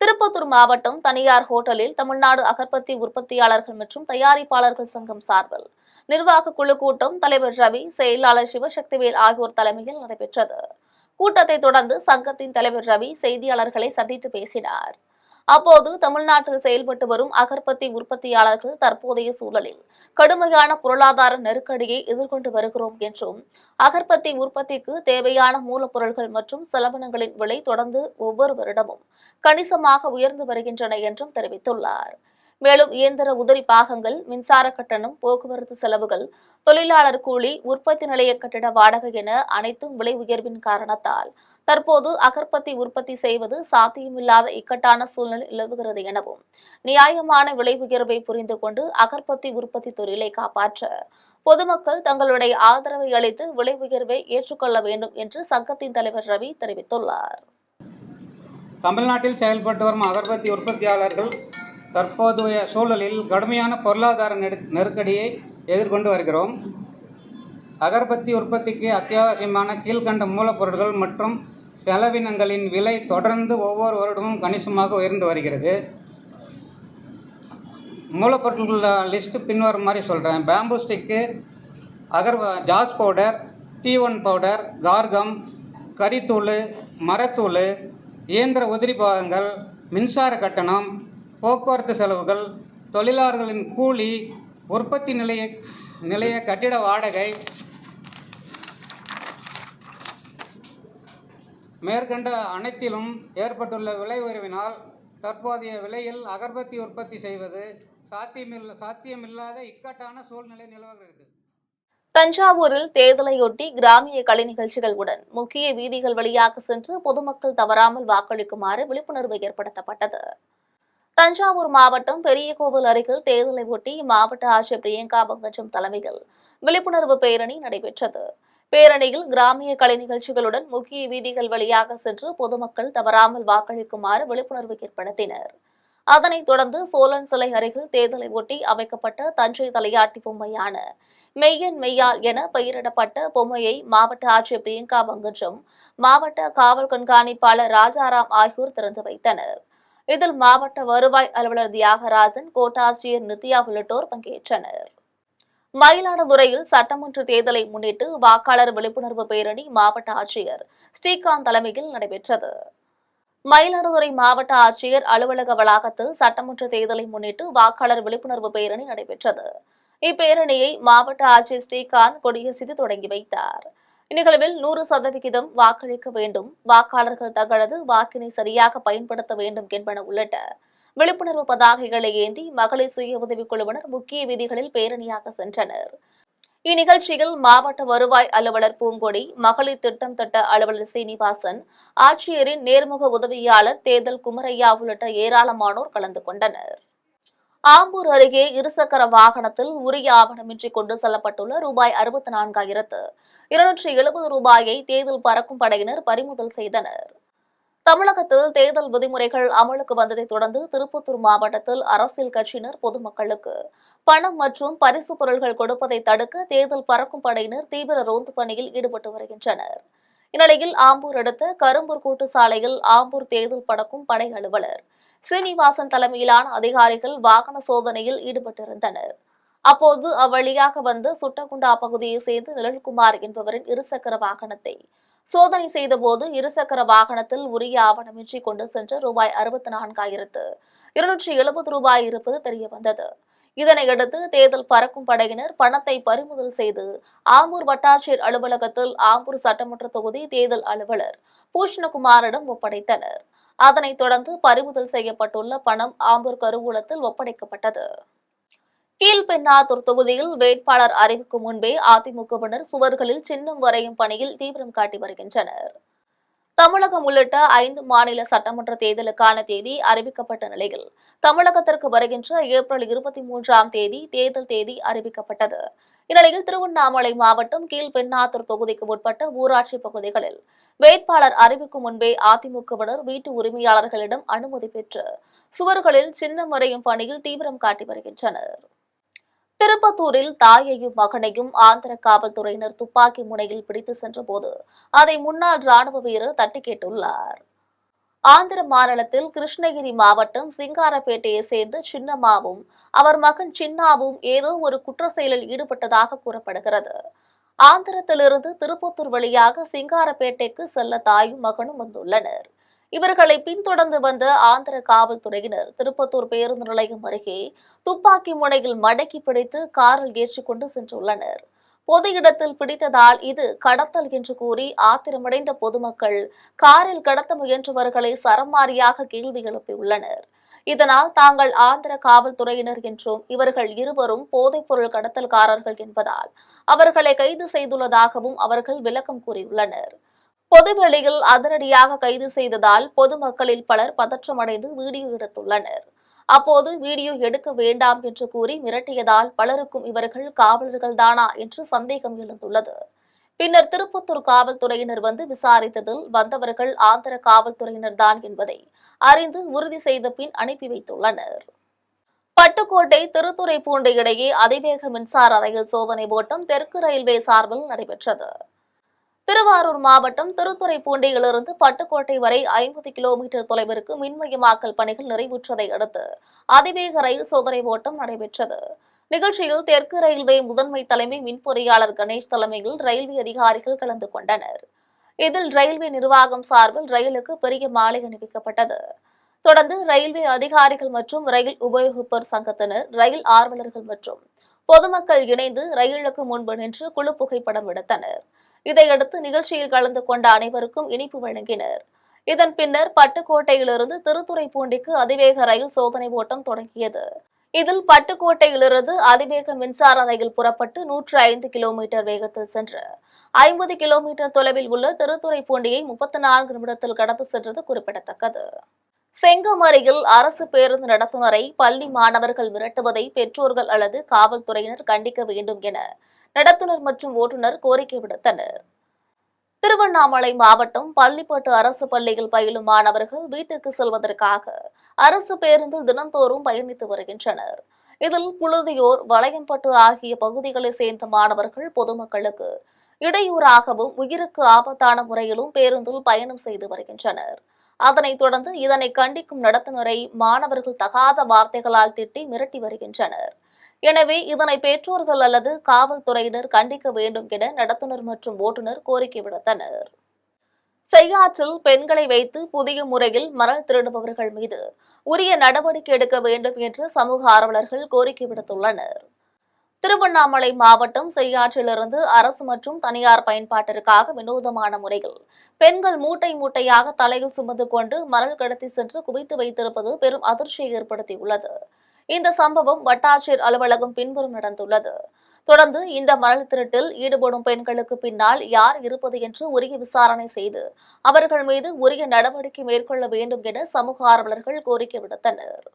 [SPEAKER 1] திருப்பத்தூர் மாவட்டம் தனியார் ஹோட்டலில் தமிழ்நாடு அகர்பத்தி உற்பத்தியாளர்கள் மற்றும் தயாரிப்பாளர்கள் சங்கம் சார்பில் நிர்வாக குழு கூட்டம் தலைவர் ரவி, செயலாளர் சிவசக்திவேல் ஆகியோர் தலைமையில் நடைபெற்றது. கூட்டத்தை தொடர்ந்து சங்கத்தின் தலைவர் ரவி செய்தியாளர்களை சந்தித்து பேசினார். அப்போது தமிழ்நாட்டில் செயல்பட்டு வரும் அகர்பத்தி உற்பத்தியாளர்கள் தற்போதைய சூழலில் கடுமையான பொருளாதார நெருக்கடியை எதிர்கொண்டு வருகிறோம் என்றும் அகர்பத்தி உற்பத்திக்கு தேவையான மூலப்பொருட்கள் மற்றும் செலவினங்களின் விலை தொடர்ந்து ஒவ்வொரு வருடமும் கணிசமாக உயர்ந்து வருகின்றன என்றும் தெரிவித்துள்ளார். மேலும் இயந்திர உதிரி பாகங்கள், மின்சார கட்டணம், போக்குவரத்து செலவுகள், தொழிலாளர் கூலி, உற்பத்தி நிலைய கட்டிட வாடகை என அனைத்தும் விலை உயர்வின் காரணத்தால் தற்போது அகர்பத்தி உற்பத்தி செய்வது சாத்தியமில்லாத இக்கட்டான சூழ்நிலை நிலவுகிறது எனவும் நியாயமான விலை உயர்வை புரிந்து கொண்டு அகர்பத்தி உற்பத்தி தொழிலை காப்பாற்ற பொதுமக்கள் தங்களுடைய ஆதரவை அளித்து விலை உயர்வை ஏற்றுக்கொள்ள வேண்டும் என்று சங்கத்தின் தலைவர் ரவி தெரிவித்துள்ளார்.
[SPEAKER 6] தமிழ்நாட்டில் செயல்பட்டு வரும் அகர்பத்தி உற்பத்தியாளர்கள் தற்போதைய சூழலில் கடுமையான பொருளாதார நெருக்கடியை எதிர்கொண்டு வருகிறோம். அகர்பத்தி உற்பத்திக்கு அத்தியாவசியமான கீழ்கண்ட மூலப்பொருட்கள் மற்றும் செலவினங்களின் விலை தொடர்ந்து ஒவ்வொரு வருடமும் கணிசமாக உயர்ந்து வருகிறது. மூலப்பொருட்கள் லிஸ்ட்டு பின்வரும் மாதிரி சொல்கிறேன். பேம்பு ஸ்டிக்கு, ஜாஸ் பவுடர், T1 பவுடர், கார்கம், கரித்தூள், மரத்தூள், இயந்திர உதிரி பாகங்கள், மின்சார கட்டணம், போக்குவரத்து செலவுகள், தொழிலாளர்களின் கூலி, உற்பத்தி நிலைய கட்டிட வாடகை, மேற்கண்ட அனைத்திலும் ஏற்பட்டுள்ள விலை உயர்வினால் தற்போதைய விலையில் அகர்பத்தி உற்பத்தி செய்வது சாத்தியமில்லாத இக்கட்டான சூழ்நிலை நிலவுகிறது.
[SPEAKER 1] தஞ்சாவூரில் தேர்தலையொட்டி கிராமிய கலை நிகழ்ச்சிகளுடன் முக்கிய வீதிகள் வழியாக சென்று பொதுமக்கள் தவறாமல் வாக்களிக்குமாறு விழிப்புணர்வு ஏற்படுத்தப்பட்டது. தஞ்சாவூர் மாவட்டம் பெரியகோவில் அருகில் தேர்தலை ஒட்டி மாவட்ட ஆட்சியர் பிரியங்கா பங்கஜம் தலைமையில் விழிப்புணர்வு பேரணி நடைபெற்றது. பேரணியில் கிராமிய கலை நிகழ்ச்சிகளுடன் முக்கிய வீதிகள் வழியாக சென்று பொதுமக்கள் தவறாமல் வாக்களிக்குமாறு விழிப்புணர்வு ஏற்படுத்தினர். அதனைத் தொடர்ந்து சோழன் சிலை அருகில் தேர்தலை ஒட்டி அமைக்கப்பட்ட தஞ்சை தலையாட்டி பொம்மையான மெய்யன் மெய்யால் என பெயரிடப்பட்ட பொம்மையை மாவட்ட ஆட்சியர் பிரியங்கா பங்கஜம், மாவட்ட காவல் கண்காணிப்பாளர் ராஜாராம் ஆகியோர் திறந்து வைத்தனர். இதில் மாவட்ட வருவாய் அலுவலர் தியாகராஜன், கோட்டாட்சியர் நித்யா உள்ளிட்டோர் பங்கேற்றனர். மயிலாடுதுறையில் சட்டமன்ற தேர்தலை முன்னிட்டு வாக்காளர் விழிப்புணர்வு பேரணி மாவட்ட ஆட்சியர் ஸ்ரீகாந்த் தலைமையில் நடைபெற்றது. மயிலாடுதுறை மாவட்ட ஆட்சியர் அலுவலக வளாகத்தில் சட்டமன்ற தேர்தலை முன்னிட்டு வாக்காளர் விழிப்புணர்வு பேரணி நடைபெற்றது. இப்பேரணியை மாவட்ட ஆட்சியர் ஸ்ரீகாந்த் கொடியசைத்து தொடங்கி வைத்தார். இந்நிகழ்வில் 100% வாக்களிக்க வேண்டும், வாக்காளர்கள் தங்களது வாக்கினை சரியாக பயன்படுத்த வேண்டும் என்பன உள்ளிட்ட விழிப்புணர்வு பதாகைகளை ஏந்தி மகளிர் சுய உதவிக் குழுவினர் முக்கிய வீதிகளில் பேரணியாக சென்றனர். இந்நிகழ்ச்சியில் மாவட்ட வருவாய் அலுவலர் பூங்கொடி, மகளிர் திட்ட அலுவலர் சீனிவாசன், ஆட்சியரின் நேர்முக உதவியாளர் தேர்தல் குமரையா உள்ளிட்ட ஏராளமானோர் கலந்து கொண்டனர். ஆம்பூர் அருகே இருசக்கர வாகனத்தில் உரிய ஆவணமின்றி கொண்டு செல்லப்பட்டுள்ள ரூபாய் 64,270 ரூபாயை தேர்தல் பறக்கும் படையினர் பறிமுதல் செய்தனர். தமிழகத்தில் தேர்தல் விதிமுறைகள் அமலுக்கு வந்ததைத் தொடர்ந்து திருப்பத்தூர் மாவட்டத்தில் அரசியல் கட்சியினர் பொதுமக்களுக்கு பணம் மற்றும் பரிசு பொருட்கள் கொடுப்பதை தடுக்க தேர்தல் பறக்கும் படையினர் தீவிர ரோந்து பணியில் ஈடுபட்டு வருகின்றனர். இந்நிலையில் ஆம்பூர் அடுத்த கரும்பூர் கூட்டு சாலையில் ஆம்பூர் தேர்தல் பறக்கும் படை அலுவலர் சீனிவாசன் தலைமையிலான அதிகாரிகள் வாகன சோதனையில் ஈடுபட்டிருந்தனர். அப்போது அவ்வழியாக வந்த சுட்டகுண்டா பகுதியை சேர்ந்த நிழல்குமார் என்பவரின் இருசக்கர வாகனத்தை சோதனை செய்தபோது இருசக்கர வாகனத்தில் உரிய ஆவணமின்றி கொண்டு சென்ற ரூபாய் 64,270 ரூபாய் இருப்பது தெரியவந்தது. இதனையடுத்து தேர்தல் பறக்கும் படையினர் பணத்தை பறிமுதல் செய்து ஆம்பூர் வட்டாட்சியர் அலுவலகத்தில் ஆம்பூர் சட்டமன்ற தொகுதி தேர்தல் அலுவலர் பூஷணகுமாரிடம் ஒப்படைத்தனர். அதனைத் தொடர்ந்து பறிமுதல் செய்யப்பட்டுள்ள பணம் ஆம்பூர் கருவூலத்தில் ஒப்படைக்கப்பட்டது. கீழ்பெண்ணாத்தூர் தொகுதியில் வேட்பாளர் அறிவிக்கும் முன்பே அதிமுகவினர் சுவர்களில் சின்னம் வரையும் பணியில் தீவிரம் காட்டி வருகின்றனர். தமிழகம் உள்ளிட்ட 5 மாநில சட்டமன்ற தேர்தலுக்கான தேதி அறிவிக்கப்பட்ட நிலையில் தமிழகத்திற்கு வருகின்ற ஏப்ரல் 23ஆம் தேதி தேர்தல் தேதி அறிவிக்கப்பட்டது. இந்நிலையில் திருவண்ணாமலை மாவட்டம் கீழ்பெண்ணாத்தூர் தொகுதிக்கு உட்பட்ட ஊராட்சி பகுதிகளில் வேட்பாளர் அறிவிக்கும் முன்பே அதிமுகவினர் வீட்டு உரிமையாளர்களிடம் அனுமதி பெற்று சுவர்களில் சின்னம் வரையும் பணியில் தீவிரம் காட்டி வருகின்றனர். திருப்பத்தூரில் தாயையும் மகனையும் ஆந்திர காவல்துறையினர் துப்பாக்கி முனையில் பிடித்து சென்றபோது அதை முன்னாள் ராணுவ வீரர் தட்டி கேட்டுள்ளார். ஆந்திர மாநிலத்தில் கிருஷ்ணகிரி மாவட்டம் சிங்காரப்பேட்டையை சேர்ந்த சின்னம்மாவும் அவர் மகன் சின்னாவும் ஏதோ ஒரு குற்ற செயலில் ஈடுபட்டதாக கூறப்படுகிறது. ஆந்திரத்திலிருந்து திருப்பத்தூர் வழியாக சிங்காரப்பேட்டைக்கு செல்ல தாயும் மகனும் வந்துள்ளனர். இவர்களை பின்தொடர்ந்து வந்த ஆந்திர காவல்துறையினர் திருப்பத்தூர் பேருந்து நிலையம் அருகே துப்பாக்கி முனையில் மடக்கி பிடித்து காரில் ஏற்றிக் கொண்டு சென்றுள்ளனர். பொது இடத்தில் பிடித்ததால் இது கடத்தல் என்று கூறி ஆத்திரமடைந்த பொதுமக்கள் காரில் கடத்த முயன்றவர்களை சரமாரியாக கேள்வி எழுப்பியுள்ளனர். இதனால் தாங்கள் ஆந்திர காவல்துறையினர் என்றும் இவர்கள் இருவரும் போதைப்பொருள் கடத்தல்காரர்கள் என்பதால் அவர்களை கைது செய்துள்ளதாகவும் அவர்கள் விளக்கம் கூறியுள்ளனர். பொதுவெளியில் அதிரடியாக கைது செய்ததால் பொதுமக்களில் பலர் பதற்றமடைந்து வீடியோ எடுத்துள்ளனர். அப்போது வீடியோ எடுக்க வேண்டாம் என்று கூறி மிரட்டியதால் பலருக்கும் இவர்கள் காவலர்கள்தானா என்று சந்தேகம் எழுந்துள்ளது. பின்னர் திருப்பத்தூர் காவல்துறையினர் வந்து விசாரித்ததில் வந்தவர்கள் ஆந்திர காவல்துறையினர் தான் என்பதை அறிந்து உறுதி செய்த பின் அனுப்பி வைத்துள்ளனர். பட்டுக்கோட்டை திருத்துறைப்பூண்டி இடையே அதிவேக மின்சார ரயில் சோதனை ஓட்டம் தெற்கு ரயில்வே சார்பில் நடைபெற்றது. திருவாரூர் மாவட்டம் திருத்துறைப்பூண்டியிலிருந்து பட்டுக்கோட்டை வரை 50 கிலோமீட்டர் தொலைவிற்கு மின்மயமாக்கல் பணிகள் நிறைவுற்றதை அடுத்து அதிவேக ரயில் சோதனை ஓட்டம் நடைபெற்றது. நிகழ்ச்சியில் தெற்கு ரயில்வே முதன்மை தலைமை மின் பொறியாளர் கணேஷ் தலைமையில் ரயில்வே அதிகாரிகள் கலந்து கொண்டனர். இதில் ரயில்வே நிர்வாகம் சார்பில் ரயிலுக்கு பெரிய மாலை அணிவிக்கப்பட்டது. தொடர்ந்து ரயில்வே அதிகாரிகள் மற்றும் ரயில் உபயோகிப்போர் சங்கத்தினர், ரயில் ஆர்வலர்கள் மற்றும் பொதுமக்கள் இணைந்து ரயிலுக்கு முன்பு நின்று குழு புகைப்படம் எடுத்தனர். இதையடுத்து நிகழ்ச்சியில் கலந்து கொண்ட அனைவருக்கும் இனிப்பு வழங்கினர். இதன் பின்னர் பட்டுக்கோட்டையிலிருந்து திருத்துறைப்பூண்டிக்கு அதிவேக ரயில் சோதனை ஓட்டம் தொடங்கியது. இதில் பட்டுக்கோட்டையிலிருந்து அதிவேக மின்சார ரயில் புறப்பட்டு 105 கிலோமீட்டர் வேகத்தில் சென்று 50 கிலோமீட்டர் தொலைவில் உள்ள திருத்துறைப்பூண்டியை 34 நிமிடத்தில் கடந்து சென்றது குறிப்பிடத்தக்கது. செங்கமரியில் அரசு பேருந்து நடத்துனரை பள்ளி மாணவர்கள் மிரட்டுவதை பெற்றோர்கள் அல்லது காவல்துறையினர் கண்டிக்க வேண்டும் என நடத்துனர் மற்றும் ஓட்டுநர் கோரிக்கை விடுத்தனர். திருவண்ணாமலை மாவட்டம் பள்ளிப்பட்டு அரசு பள்ளியில் பயிலும் மாணவர்கள் வீட்டுக்கு செல்வதற்காக அரசு பேருந்தில் தினந்தோறும் பயணித்து வருகின்றனர். இதில் புழுதியோர், வளையம்பட்டு ஆகிய பகுதிகளைச் சேர்ந்த மாணவர்கள் பொதுமக்களுக்கு இடையூறாகவும் உயிருக்கு ஆபத்தான முறையிலும் பேருந்தில் பயணம் செய்து வருகின்றனர். அதனைத் தொடர்ந்து இதனை கண்டிக்கும் நடத்துனரை மாணவர்கள் தகாத வார்த்தைகளால் திட்டி மிரட்டி வருகின்றனர். எனவே இதனை பெற்றோர்கள் அல்லது காவல்துறையினர் கண்டிக்க வேண்டும் என நடத்துனர் மற்றும் ஓட்டுநர் கோரிக்கை விடுத்தனர். செய்யாற்றில் பெண்களை வைத்து புதிய முறையில் மணல் திருடுபவர்கள் மீது உரிய நடவடிக்கை எடுக்க வேண்டும் என்று சமூக ஆர்வலர்கள் கோரிக்கை விடுத்துள்ளனர். திருவண்ணாமலை மாவட்டம் செய்யாற்றிலிருந்து அரசு மற்றும் தனியார் பயன்பாட்டிற்காக வினோதமான முறையில் பெண்கள் மூட்டை மூட்டையாக தலையில் சுமந்து கொண்டு மணல் கடத்தி சென்று குவித்து வைத்திருப்பது பெரும் அதிர்ச்சியை ஏற்படுத்தியுள்ளது. இந்த சம்பவம் வட்டாட்சியர் அலுவலகம் பின்புறம் நடந்துள்ளது. தொடர்ந்து இந்த மணல் திருட்டில் ஈடுபடும் பெண்களுக்கு பின்னால் யார் இருப்பது என்று உரிய விசாரணை செய்து அவர்கள் மீது உரிய நடவடிக்கை மேற்கொள்ள வேண்டும் என சமூக ஆர்வலர்கள் கோரிக்கை விடுத்தனர்.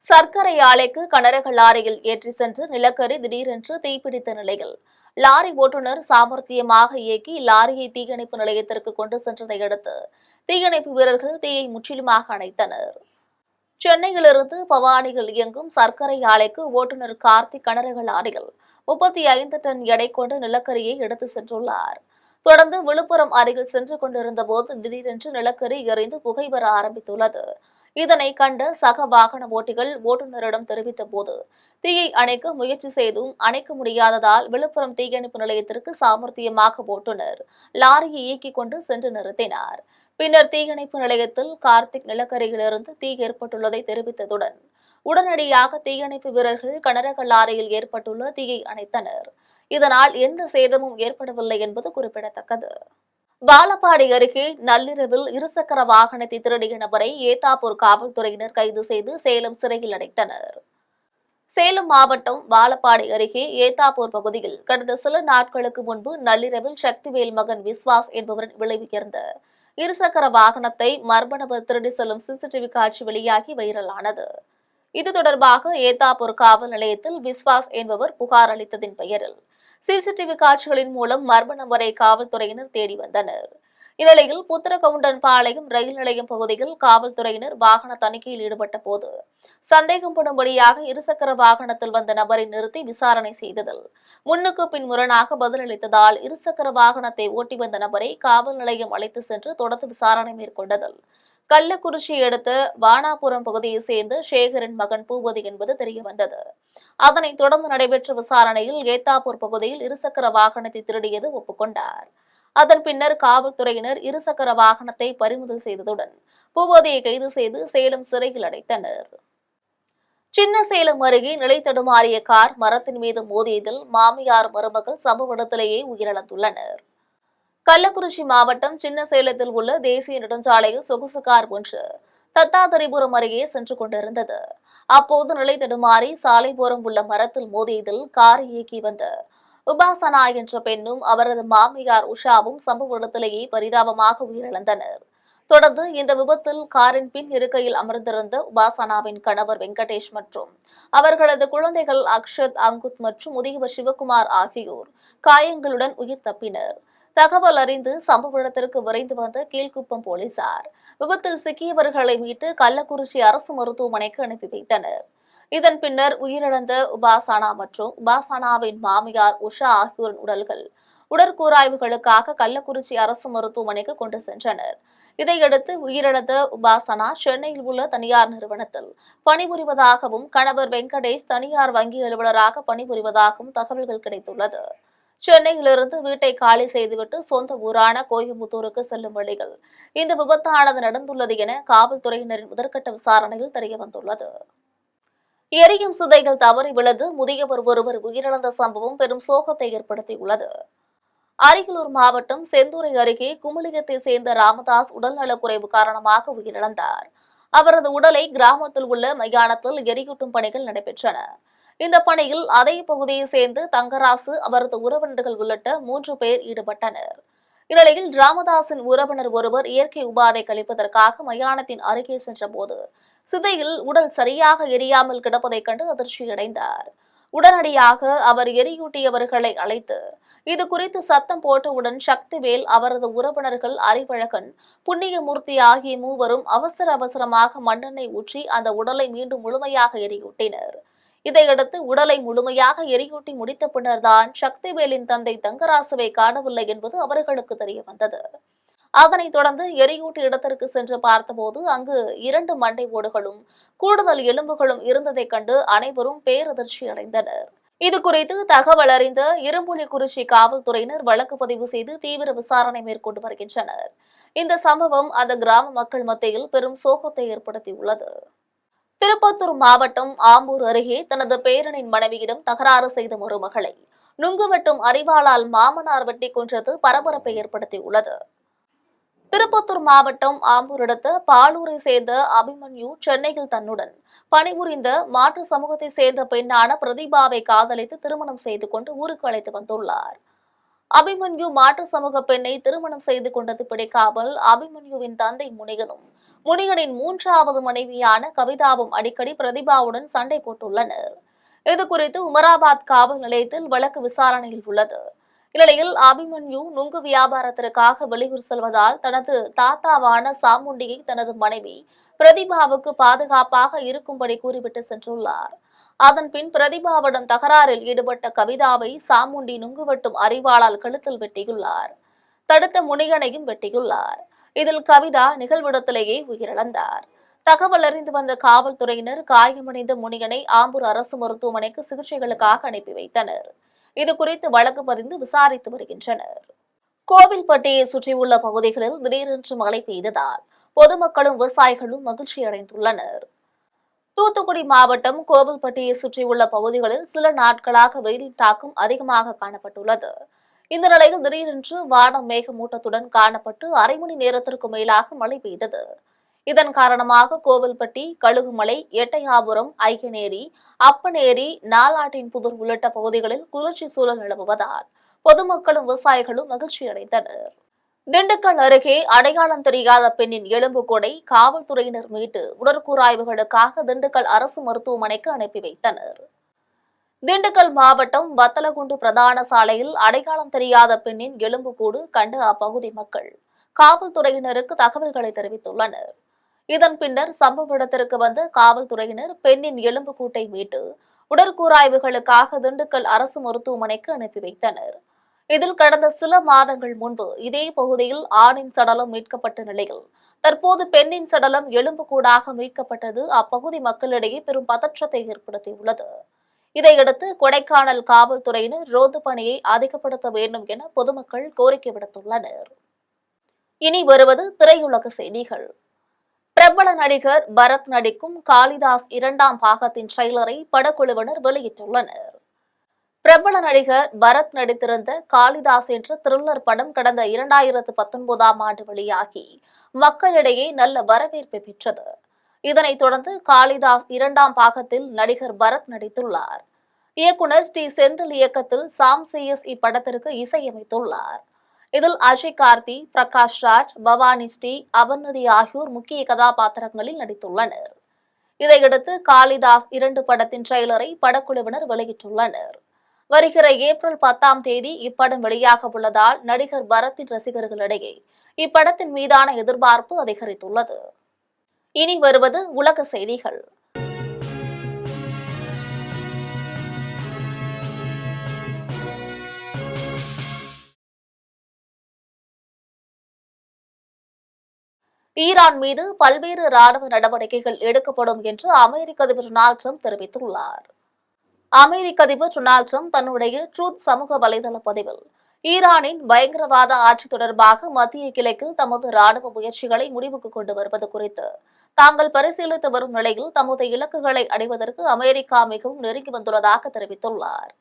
[SPEAKER 1] சர்க்கரை ஆலைக்கு கனரக லாரியில் ஏற்றி சென்று நிலக்கரி திடீரென்று தீப்பிடித்த நிலையில் லாரி ஓட்டுநர் சாமர்த்தியமாக இயக்கி லாரியை தீயணைப்பு நிலையத்திற்கு கொண்டு சென்றதை அடுத்து தீயணைப்பு வீரர்கள் தீயை முற்றிலுமாக அணைத்தனர். சென்னையிலிருந்து பவானியில் இயங்கும் சர்க்கரை ஆலைக்கு ஓட்டுநர் கார்த்திக் கனரக லாரியில் 35 டன் எடை கொண்ட நிலக்கரியை எடுத்து சென்றுள்ளார். தொடர்ந்து விழுப்புரம் அருகில் சென்று கொண்டிருந்த போது திடீரென்று நிலக்கரி எரிந்து புகை வர ஆரம்பித்துள்ளது. இதனை கண்ட சக வாகன ஓட்டிகள் ஓட்டுநரிடம் தெரிவித்த போது தீயை அணைக்க முயற்சி செய்தும் அணைக்க முடியாததால் விழுப்புரம் தீயணைப்பு நிலையத்திற்கு சாமர்த்தியமாக ஓட்டுநர் லாரியை இயக்கிக் கொண்டு சென்று நிறுத்தினார். பின்னர் தீயணைப்பு நிலையத்தில் கார்த்திக் நிலக்கரியிலிருந்து தீ ஏற்பட்டுள்ளதை தெரிவித்ததுடன் உடனடியாக தீயணைப்பு வீரர்கள் கனரக லாரியில் ஏற்பட்டுள்ள தீயை அணைத்தனர். இதனால் எந்த சேதமும் ஏற்படவில்லை என்பது குறிப்பிடத்தக்கது. வாழப்பாடி அருகே நள்ளிரவில் இருசக்கர வாகனத்தை திருடிய நபரை ஏத்தாப்பூர் காவல்துறையினர் கைது செய்து சேலம் சிறையில் அடைத்தனர். சேலம் மாவட்டம் வாழப்பாடி அருகே ஏத்தாப்பூர் பகுதியில் கடந்த சில நாட்களுக்கு முன்பு நள்ளிரவில் சக்திவேல் மகன் விஸ்வாஸ் என்பவரின் விலை உயர்ந்த இருசக்கர வாகனத்தை மர்ம நபர் திருடி செல்லும் சிசிடிவி காட்சி வெளியாகி வைரலானது. இது தொடர்பாக ஏத்தாப்பூர் காவல் நிலையத்தில் விஸ்வாஸ் என்பவர் புகார் அளித்ததின் பெயரில் சிசிடிவி காட்சிகளின் மூலம் மர்ம நபரை காவல்துறையினர் தேடி வந்தனர். இந்நிலையில் புத்திரகவுண்டன்-பாளையம் ரயில் நிலையம் பகுதியில் காவல்துறையினர் வாகன தணிக்கையில் ஈடுபட்ட போது சந்தேகப்படும்படியாக இருசக்கர வாகனத்தில் வந்த நபரை நிறுத்தி விசாரணை செய்ததில் முன்னுக்கு பின் முரணாக பதிலளித்ததால் இருசக்கர வாகனத்தை ஓட்டி வந்த நபரை காவல் நிலையம் அழைத்து சென்று தொடர்ந்து விசாரணை மேற்கொண்டதில் கள்ளக்குறிச்சி அடுத்த வானாபுரம் பகுதியைச் சேர்ந்த சேகரின் மகன் பூபதி என்பது தெரியவந்தது. அதனைத் தொடர்ந்து நடைபெற்ற விசாரணையில் ஏத்தாப்பூர் பகுதியில் இருசக்கர வாகனத்தை திருடியது ஒப்புக்கொண்டார். அதன் பின்னர் காவல்துறையினர் இருசக்கர வாகனத்தை பறிமுதல் செய்ததுடன் பூபதியை கைது செய்து சேலம் சிறையில் அடைத்தனர். சின்ன சேலம் அருகே நிலை தடுமாறிய கார் மரத்தின் மீது மோதியதில் மாமியார் மருமகள் சம்பவ இடத்திலேயே உயிரிழந்துள்ளனர். கள்ளக்குறிச்சி மாவட்டம் சின்ன சேலத்தில் உள்ள தேசிய நெடுஞ்சாலையில் சொகுசு கார் ஒன்று தத்தாதிரிபுரம் அருகே சென்று கொண்டிருந்தது. அப்போது நிலை தடுமாறி சாலைபுரம் உள்ள மரத்தில் மோதியதில் காரை இயக்கி வந்த உபாசனா என்ற பெண்ணும் அவரது மாமியார் உஷாவும் சம்பவ இடத்திலேயே பரிதாபமாக உயிரிழந்தனர். தொடர்ந்து இந்த விபத்தில் காரின் பின் இருக்கையில் அமர்ந்திருந்த உபாசனாவின் கணவர் வெங்கடேஷ் மற்றும் அவர்களது குழந்தைகள் அக்ஷத், அங்குத் மற்றும் முதியவர் சிவகுமார் ஆகியோர் காயங்களுடன் உயிர் தப்பினர். தகவல் அறிந்து சம்பவ இடத்திற்கு விரைந்து வந்த கீழ்குப்பம் போலீசார் விபத்தில் சிக்கியவர்களை மீட்டு கள்ளக்குறிச்சி அரசு மருத்துவமனைக்கு அனுப்பி வைத்தனர். இதன் பின்னர் உயிரிழந்த உபாசனா மற்றும் உபாசனாவின் மாமியார் உஷா ஆகியோரின் உடல்கள் உடற்கூராய்வுகளுக்காக கள்ளக்குறிச்சி அரசு மருத்துவமனைக்கு கொண்டு சென்றனர். இதையடுத்து உயிரிழந்த உபாசனா சென்னையில் உள்ள தனியார் நிறுவனத்தில் பணிபுரிவதாகவும் கணவர் வெங்கடேஷ் தனியார் வங்கி அலுவலராக பணிபுரிவதாகவும் தகவல்கள் கிடைத்துள்ளது. சென்னையிலிருந்து வீட்டை காலி செய்துவிட்டு சொந்த ஊரான கோயம்புத்தூருக்கு செல்லும் வழியில் இந்த விபத்தானது நடந்துள்ளது என காவல்துறையினரின் முதற்கட்ட விசாரணையில் தெரியவந்துள்ளது. எரியும் சிதைகள் தவறி விழுந்து முதியவர் ஒருவர் உயிரிழந்த சம்பவம் பெரும் சோகத்தை ஏற்படுத்தியுள்ளது. அரியலூர் மாவட்டம் செந்துறை அருகே குமுளியத்தை சேர்ந்த ராமதாஸ் உடல்நலக்குறைவு காரணமாக உயிரிழந்தார். அவரது உடலை கிராமத்தில் உள்ள மையானத்தில் எரியூட்டும் பணிகள் நடைபெற்றன. இந்த பணியில் அதே பகுதியை சேர்ந்து தங்கராசு, அவரது உறவினர்கள் உள்ளிட்ட 3 பேர் ஈடுபட்டனர். இந்நிலையில் ராமதாஸின் உறவினர் ஒருவர் இயற்கை உபாதை கழிப்பதற்காக மயானத்தின் அருகே சென்றபோது சிதையில் உடல் சரியாக எரியாமல் கிடப்பதைக் கண்டு அதிர்ச்சியடைந்தார். உடனடியாக அவர் எரியூட்டியவர்களை அழைத்து இது குறித்து சத்தம் போட்டவுடன் சக்திவேல், அவரது உறவினர்கள் அறிவழகன், புண்ணியமூர்த்தி ஆகிய 3 அவசரமாக மண்ணெண்ணெய் ஊற்றி அந்த உடலை மீண்டும் முழுமையாக எரியூட்டினர். இதையடுத்து உடலை முழுமையாக எரியூட்டி முடித்த பின்னர்தான் சக்திவேலின் தந்தை தங்கராசுவை காணவில்லை என்பது அவர்களுக்கு தெரியவந்தது. அதனைத் தொடர்ந்து எரியூட்டி இடத்திற்கு சென்று பார்த்தபோது அங்கு 2 மண்டை ஓடுகளும் கூடுதல் எலும்புகளும் இருந்ததைக் கண்டு அனைவரும் பேரதிர்ச்சி அடைந்தனர். இதுகுறித்து தகவல் அறிந்த இரும்புலிக்குறிச்சி காவல்துறையினர் வழக்கு பதிவு செய்து தீவிர விசாரணை மேற்கொண்டு வருகின்றனர். இந்த சம்பவம் அந்த கிராம மக்கள் மத்தியில் பெரும் சோகத்தை ஏற்படுத்தியுள்ளது. திருப்பத்தூர் மாவட்டம் ஆம்பூர் அருகே தனது பேரனின் மனைவியிடம் தகராறு செய்த மருமகளை நுங்குவெட்டும் அரிவாளால் மாமனார் வெட்டி கொன்றது பரபரப்பை ஏற்படுத்தியுள்ளது. திருப்பத்தூர் மாவட்டம் ஆம்பூர் அடுத்த பாலூரை சேர்ந்த அபிமன்யு சென்னையில் தன்னுடன் பணிபுரிந்த மாற்று சமூகத்தை சேர்ந்த பெண்ணான பிரதீபாவை காதலித்து திருமணம் செய்து கொண்டு ஊருக்கு அழைத்து வந்துள்ளார். அபிமன்யு மாற்று சமூக பெண்ணை திருமணம் செய்து கொண்டது பிடிக்காமல் அபிமன்யுவின் தந்தை முனிகனும் முனிகனின் 3வது மனைவியான கவிதாவும் அடிக்கடி பிரதிபாவுடன் சண்டை போட்டுள்ளனர். இதுகுறித்து உமராபாத் காவல் நிலையத்தில் வழக்கு விசாரணையில் உள்ளது. இந்நிலையில் அபிமன்யு நுங்கு வியாபாரத்திற்காக வெளியூர் செல்வதால் தனது தாத்தாவான சாமுண்டியை தனது மனைவி பிரதிபாவுக்கு பாதுகாப்பாக இருக்கும்படி கூறிவிட்டு சென்றுள்ளார். அதன்பின் பிரதிபாவுடன் தகராறில் ஈடுபட்ட கவிதாவை சாமுண்டி நுங்குவெட்டும் அரிவாளால் கழுத்தில் வெட்டியுள்ளார். தடுத்த முனிகனையும் வெட்டியுள்ளார். இதில் கவிதா நிகழ்விடத்திலேயே உயிரிழந்தார். தகவல் அறிந்து வந்த காவல்துறையினர் காயமடைந்த முனிகனை ஆம்பூர் அரசு மருத்துவமனைக்கு சிகிச்சைகளுக்காக அனுப்பி வைத்தனர். இதுகுறித்து வழக்கு பதிந்து விசாரித்து வருகின்றனர். கோவில்பட்டியை சுற்றியுள்ள பகுதிகளில் திடீரென்று மழை பெய்ததால் பொதுமக்களும் விவசாயிகளும் மகிழ்ச்சியடைந்துள்ளனர். தூத்துக்குடி மாவட்டம் கோவில்பட்டியை சுற்றியுள்ள பகுதிகளில் சில நாட்களாக வெயிலின் தாக்கம் அதிகமாக காணப்பட்டுள்ளது. இந்த நிலையில் திடீரென்று வானம் மேகமூட்டத்துடன் காணப்பட்டு அரை மணி நேரத்திற்கு மேலாக மழை பெய்தது. இதன் காரணமாக கோவில்பட்டி, கழுகுமலை, எட்டையாபுரம், ஐயனேரி, அப்பனேரி, நாலாட்டின்புதூர் உள்ளிட்ட பகுதிகளில் குளிர்ச்சி சூழல் நிலவுவதால் பொதுமக்களும் விவசாயிகளும் மகிழ்ச்சியடைந்தனர். திண்டுக்கல் அருகே அடையாளம் தெரியாத பெண்ணின் எலும்புக்கூடை காவல்துறையினர் மீட்டு உடற்கூறாய்வுகளுக்காக திண்டுக்கல் அரசு மருத்துவமனைக்கு அனுப்பி வைத்தனர். திண்டுக்கல் மாவட்டம் வத்தலகுண்டு பிரதான சாலையில் அடையாளம் தெரியாத பெண்ணின் எலும்புக்கூடு கண்டு அப்பகுதி மக்கள் காவல்துறையினருக்கு தகவல்களை தெரிவித்துள்ளனர். இதன் பின்னர் சம்பவ இடத்திற்கு வந்த காவல்துறையினர் பெண்ணின் எலும்புக்கூட்டை மீட்டு உடற்கூறாய்வுகளுக்காக திண்டுக்கல் அரசு மருத்துவமனைக்கு அனுப்பி வைத்தனர். இதில் கடந்த சில மாதங்கள் முன்பு இதே பகுதியில் ஆணின் சடலம் மீட்கப்பட்ட நிலையில் தற்போது பெண்ணின் சடலம் எலும்புக்கூடாக மீட்கப்பட்டது அப்பகுதி மக்களிடையே பெரும் பதற்றத்தை ஏற்படுத்தியுள்ளது. இதையடுத்து கொடைக்கானல் காவல்துறையினர் ரோந்து பணியை அதிகப்படுத்த வேண்டும் என பொதுமக்கள் கோரிக்கை விடுத்துள்ளனர். இனி வருவது திரையுலக செய்திகள். பிரபல நடிகர் பரத் நடிக்கும் காளிதாஸ் 2ஆம் பாகத்தின் ட்ரெய்லரை படக்குழுவினர் வெளியிட்டுள்ளனர். பிரபல நடிகர் பரத் நடித்திருந்த காளிதாஸ் என்ற த்ரில்லர் படம் கடந்த 2019ஆம் ஆண்டு வெளியாகி மக்களிடையே நல்ல வரவேற்பை பெற்றது. இதனைத் தொடர்ந்து காளிதாஸ் 2ஆம் பாகத்தில் நடிகர் பரத் நடித்துள்ளார். இயக்குனர் ஸ்ரீ செந்தில் இயக்கத்தில் சாம் CS இப்படத்திற்கு இசையமைத்துள்ளார். இதில் அஜய் கார்த்தி, பிரகாஷ் ராஜ், பவானி ஸ்ரீ, அவநதி ஆகியோர் முக்கிய கதாபாத்திரங்களில் நடித்துள்ளனர். இதையடுத்து காளிதாஸ் 2 படத்தின் ட்ரெய்லரை படக்குழுவினர் வெளியிட்டுள்ளனர். வருகிற ஏப்ரல் 10ஆம் தேதி இப்படம் வெளியாக உள்ளதால் நடிகர் பரத்தின் ரசிகர்களிடையே இப்படத்தின் மீதான எதிர்பார்ப்பு அதிகரித்துள்ளது. இனி வருவது உலக செய்திகள். ஈரான் மீது பல்வேறு ராணுவ நடவடிக்கைகள் எடுக்கப்படும் என்று அமெரிக்க அதிபர் டொனால்டு ட்ரம்ப் தெரிவித்துள்ளார். அமெரிக்க அதிபர் டொனால்டு ட்ரம்ப் தன்னுடைய ட்ரூத் சமூக வலைதள பதிவில் ஈரானின் பயங்கரவாத ஆட்சி தொடர்பாக மத்திய கிழக்கில் தமது ராணுவ முயற்சிகளை முடிவுக்கு கொண்டு வருவது குறித்து தாங்கள் பரிசீலித்து வரும் நிலையில் தமது இலக்குகளை அடைவதற்கு அமெரிக்கா மிகவும் நெருங்கி வந்துள்ளதாக தெரிவித்துள்ளார்.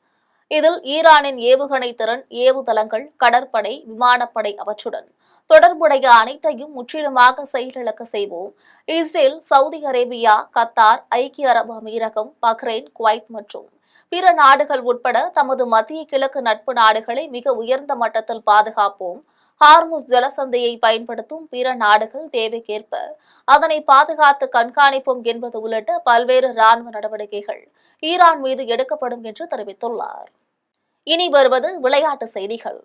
[SPEAKER 1] இதில் ஈரானின் ஏவுகணை திறன், ஏவுதளங்கள், கடற்படை, விமானப்படை அவற்றுடன் தொடர்புடைய அனைத்தையும் முற்றிலுமாக செயலிழக்க செய்வோம். இஸ்ரேல், சவுதி அரேபியா, கத்தார், ஐக்கிய அரபு அமீரகம், பஹ்ரைன், குவைத் மற்றும் பிற நாடுகள் உட்பட தமது மத்திய கிழக்கு நட்பு நாடுகளை மிக உயர்ந்த மட்டத்தில் பாதுகாப்போம். ஹார்முஸ் ஜலசந்தையை பயன்படுத்தும் பிற நாடுகள் தேவைக்கேற்ப அதனை பாதுகாத்து கண்காணிப்போம் என்பது உள்ளிட்ட பல்வேறு ராணுவ நடவடிக்கைகள் ஈரான் மீது எடுக்கப்படும் என்று தெரிவித்துள்ளார். இனி வருவது விளையாட்டு செய்திகள்.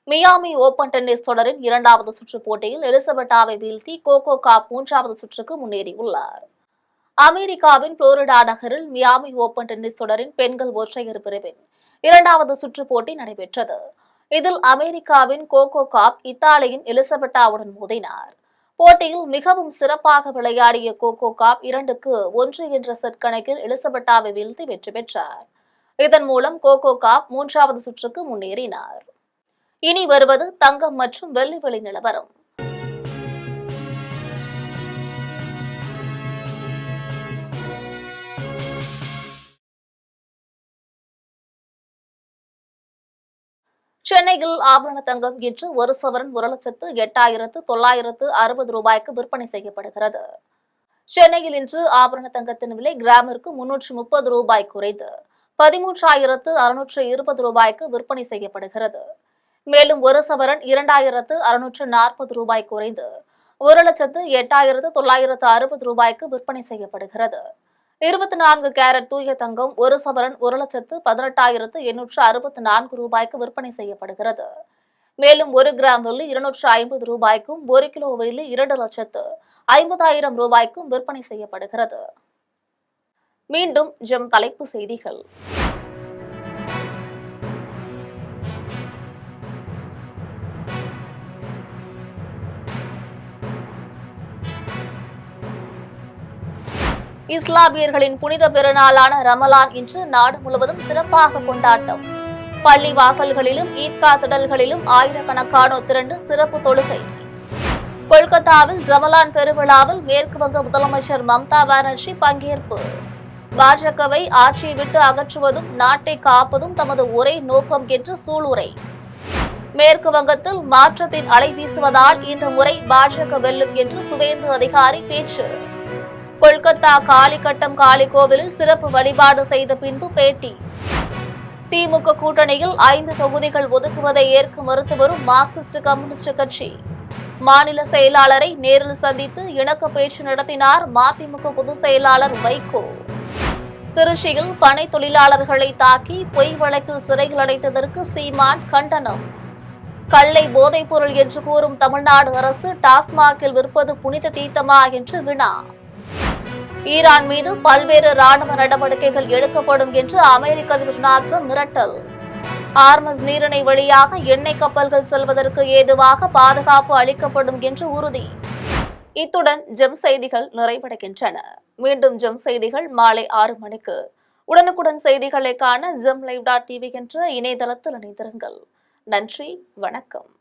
[SPEAKER 1] மியாமி ஓபன் டென்னிஸ் தொடரின் 2வது சுற்று போட்டியில் எலிசபெட்டாவை வீழ்த்தி கோகோ காப் 3வது சுற்றுக்கு முன்னேறியுள்ளார். அமெரிக்காவின் புளோரிடா நகரில் மியாமி ஓபன் டென்னிஸ் தொடரின் பெண்கள் ஒற்றையர் பிரிவின் 2வது சுற்று போட்டி நடைபெற்றது. இதில் அமெரிக்காவின் கோகோ காப் இத்தாலியின் எலிசபெட்டாவுடன் மோதினார். போட்டியில் மிகவும் சிறப்பாக விளையாடிய கோகோ காப் 2-1 என்ற செட் கணக்கில் எலிசபெட்டாவை வீழ்த்தி வெற்றி பெற்றார். இதன் மூலம் கோகோ காப் 3வது சுற்றுக்கு முன்னேறினார். இனி வருவது தங்கம் மற்றும் வெள்ளி விலை நிலவரம். சென்னையில் ஆபரண தங்கம் இன்று ஒரு சவரன் 1,08,960 ரூபாய்க்கு விற்பனை செய்யப்படுகிறது. சென்னையில் இன்று ஆபரண தங்கத்தின் விலை கிராமிற்கு 330 ரூபாய் குறைந்து 13,620 ரூபாய்க்கு விற்பனை செய்யப்படுகிறது. மேலும் ஒரு சவரன் 2,640 ரூபாய் குறைந்து 1,08,960 ரூபாய்க்கு விற்பனை செய்யப்படுகிறது. 24 கேரட் தூய தங்கம் ஒரு சவரன் 1,18,864 ரூபாய்க்கு விற்பனை செய்யப்படுகிறது. மேலும் 1 கிராம் வெள்ளி 250 ரூபாய்க்கும் 1 கிலோ வெள்ளி 2,50,000 ரூபாய்க்கும் விற்பனை செய்யப்படுகிறது. மீண்டும் ஜெம் தலைப்பு செய்திகள். இஸ்லாமியர்களின் புனித பெருநாளான ரமலான் இன்று நாடு முழுவதும் சிறப்பாக கொண்டாட்டம். பள்ளி வாசல்களிலும் ஈத்கா திடல்களிலும் ஆயிரக்கணக்கானோர் திரண்டு சிறப்பு தொழுகை. கொல்கத்தாவில் ரமலான் பெருவிழாவில் மேற்கு வங்க முதலமைச்சர் மம்தா பானர்ஜி பங்கேற்பு. பாஜகவை ஆட்சியை விட்டு அகற்றுவதும் நாட்டை காப்பதும் தமது ஒரே நோக்கம் என்று சூளுரை. மேற்கு வங்கத்தில் மாற்றத்தின் அலை வீசுவதால் இந்த முறை பாஜக வெல்லும் என்று சுவேந்து அதிகாரி பேச்சு. கொல்கத்தா காளிகட்டம் காளி கோவிலில் சிறப்பு வழிபாடு செய்த பின்பு பேட்டி. திமுக கூட்டணியில் 5 தொகுதிகள் ஒதுக்குவதை ஏற்க மறுத்து வரும் மார்க்சிஸ்ட் கம்யூனிஸ்ட் கட்சி. மாநில செயலாளரை நேரில் சந்தித்து இணக்க பேச்சு நடத்தினார் மதிமுக பொதுச் செயலாளர் வைகோ. திருச்சியில் பனை தொழிலாளர்களை தாக்கி பொய் வழக்கில் சிறையில் அடைத்ததற்கு சீமான் கண்டனம். கள்ளை போதைப் பொருள் என்று கூறும் தமிழ்நாடு அரசு டாஸ்மாகில் விற்பது புனித தீர்த்தமா என்று வினா. ஈரான் மீது பல்வேறு ராணுவ நடவடிக்கைகள் எடுக்கப்படும் என்று அமெரிக்க அதிபர் டொனால்ட் ட்ரம்ப் மிரட்டல். ஹார்மஸ் நீரிணை வழியாக எண்ணெய் கப்பல்கள் செல்வதற்கு ஏதுவாக பாதுகாப்பு அளிக்கப்படும் என்று உறுதி. இத்துடன் ஜெம் செய்திகள் நிறைவடைகின்றன. மீண்டும் ஜெம் செய்திகள் மாலை 6 மணிக்கு. உடனுக்குடன் செய்திகளை காண ஜெம் லைவ்.tv என்ற இணையதளத்தில் இணைந்திருங்கள். நன்றி, வணக்கம்.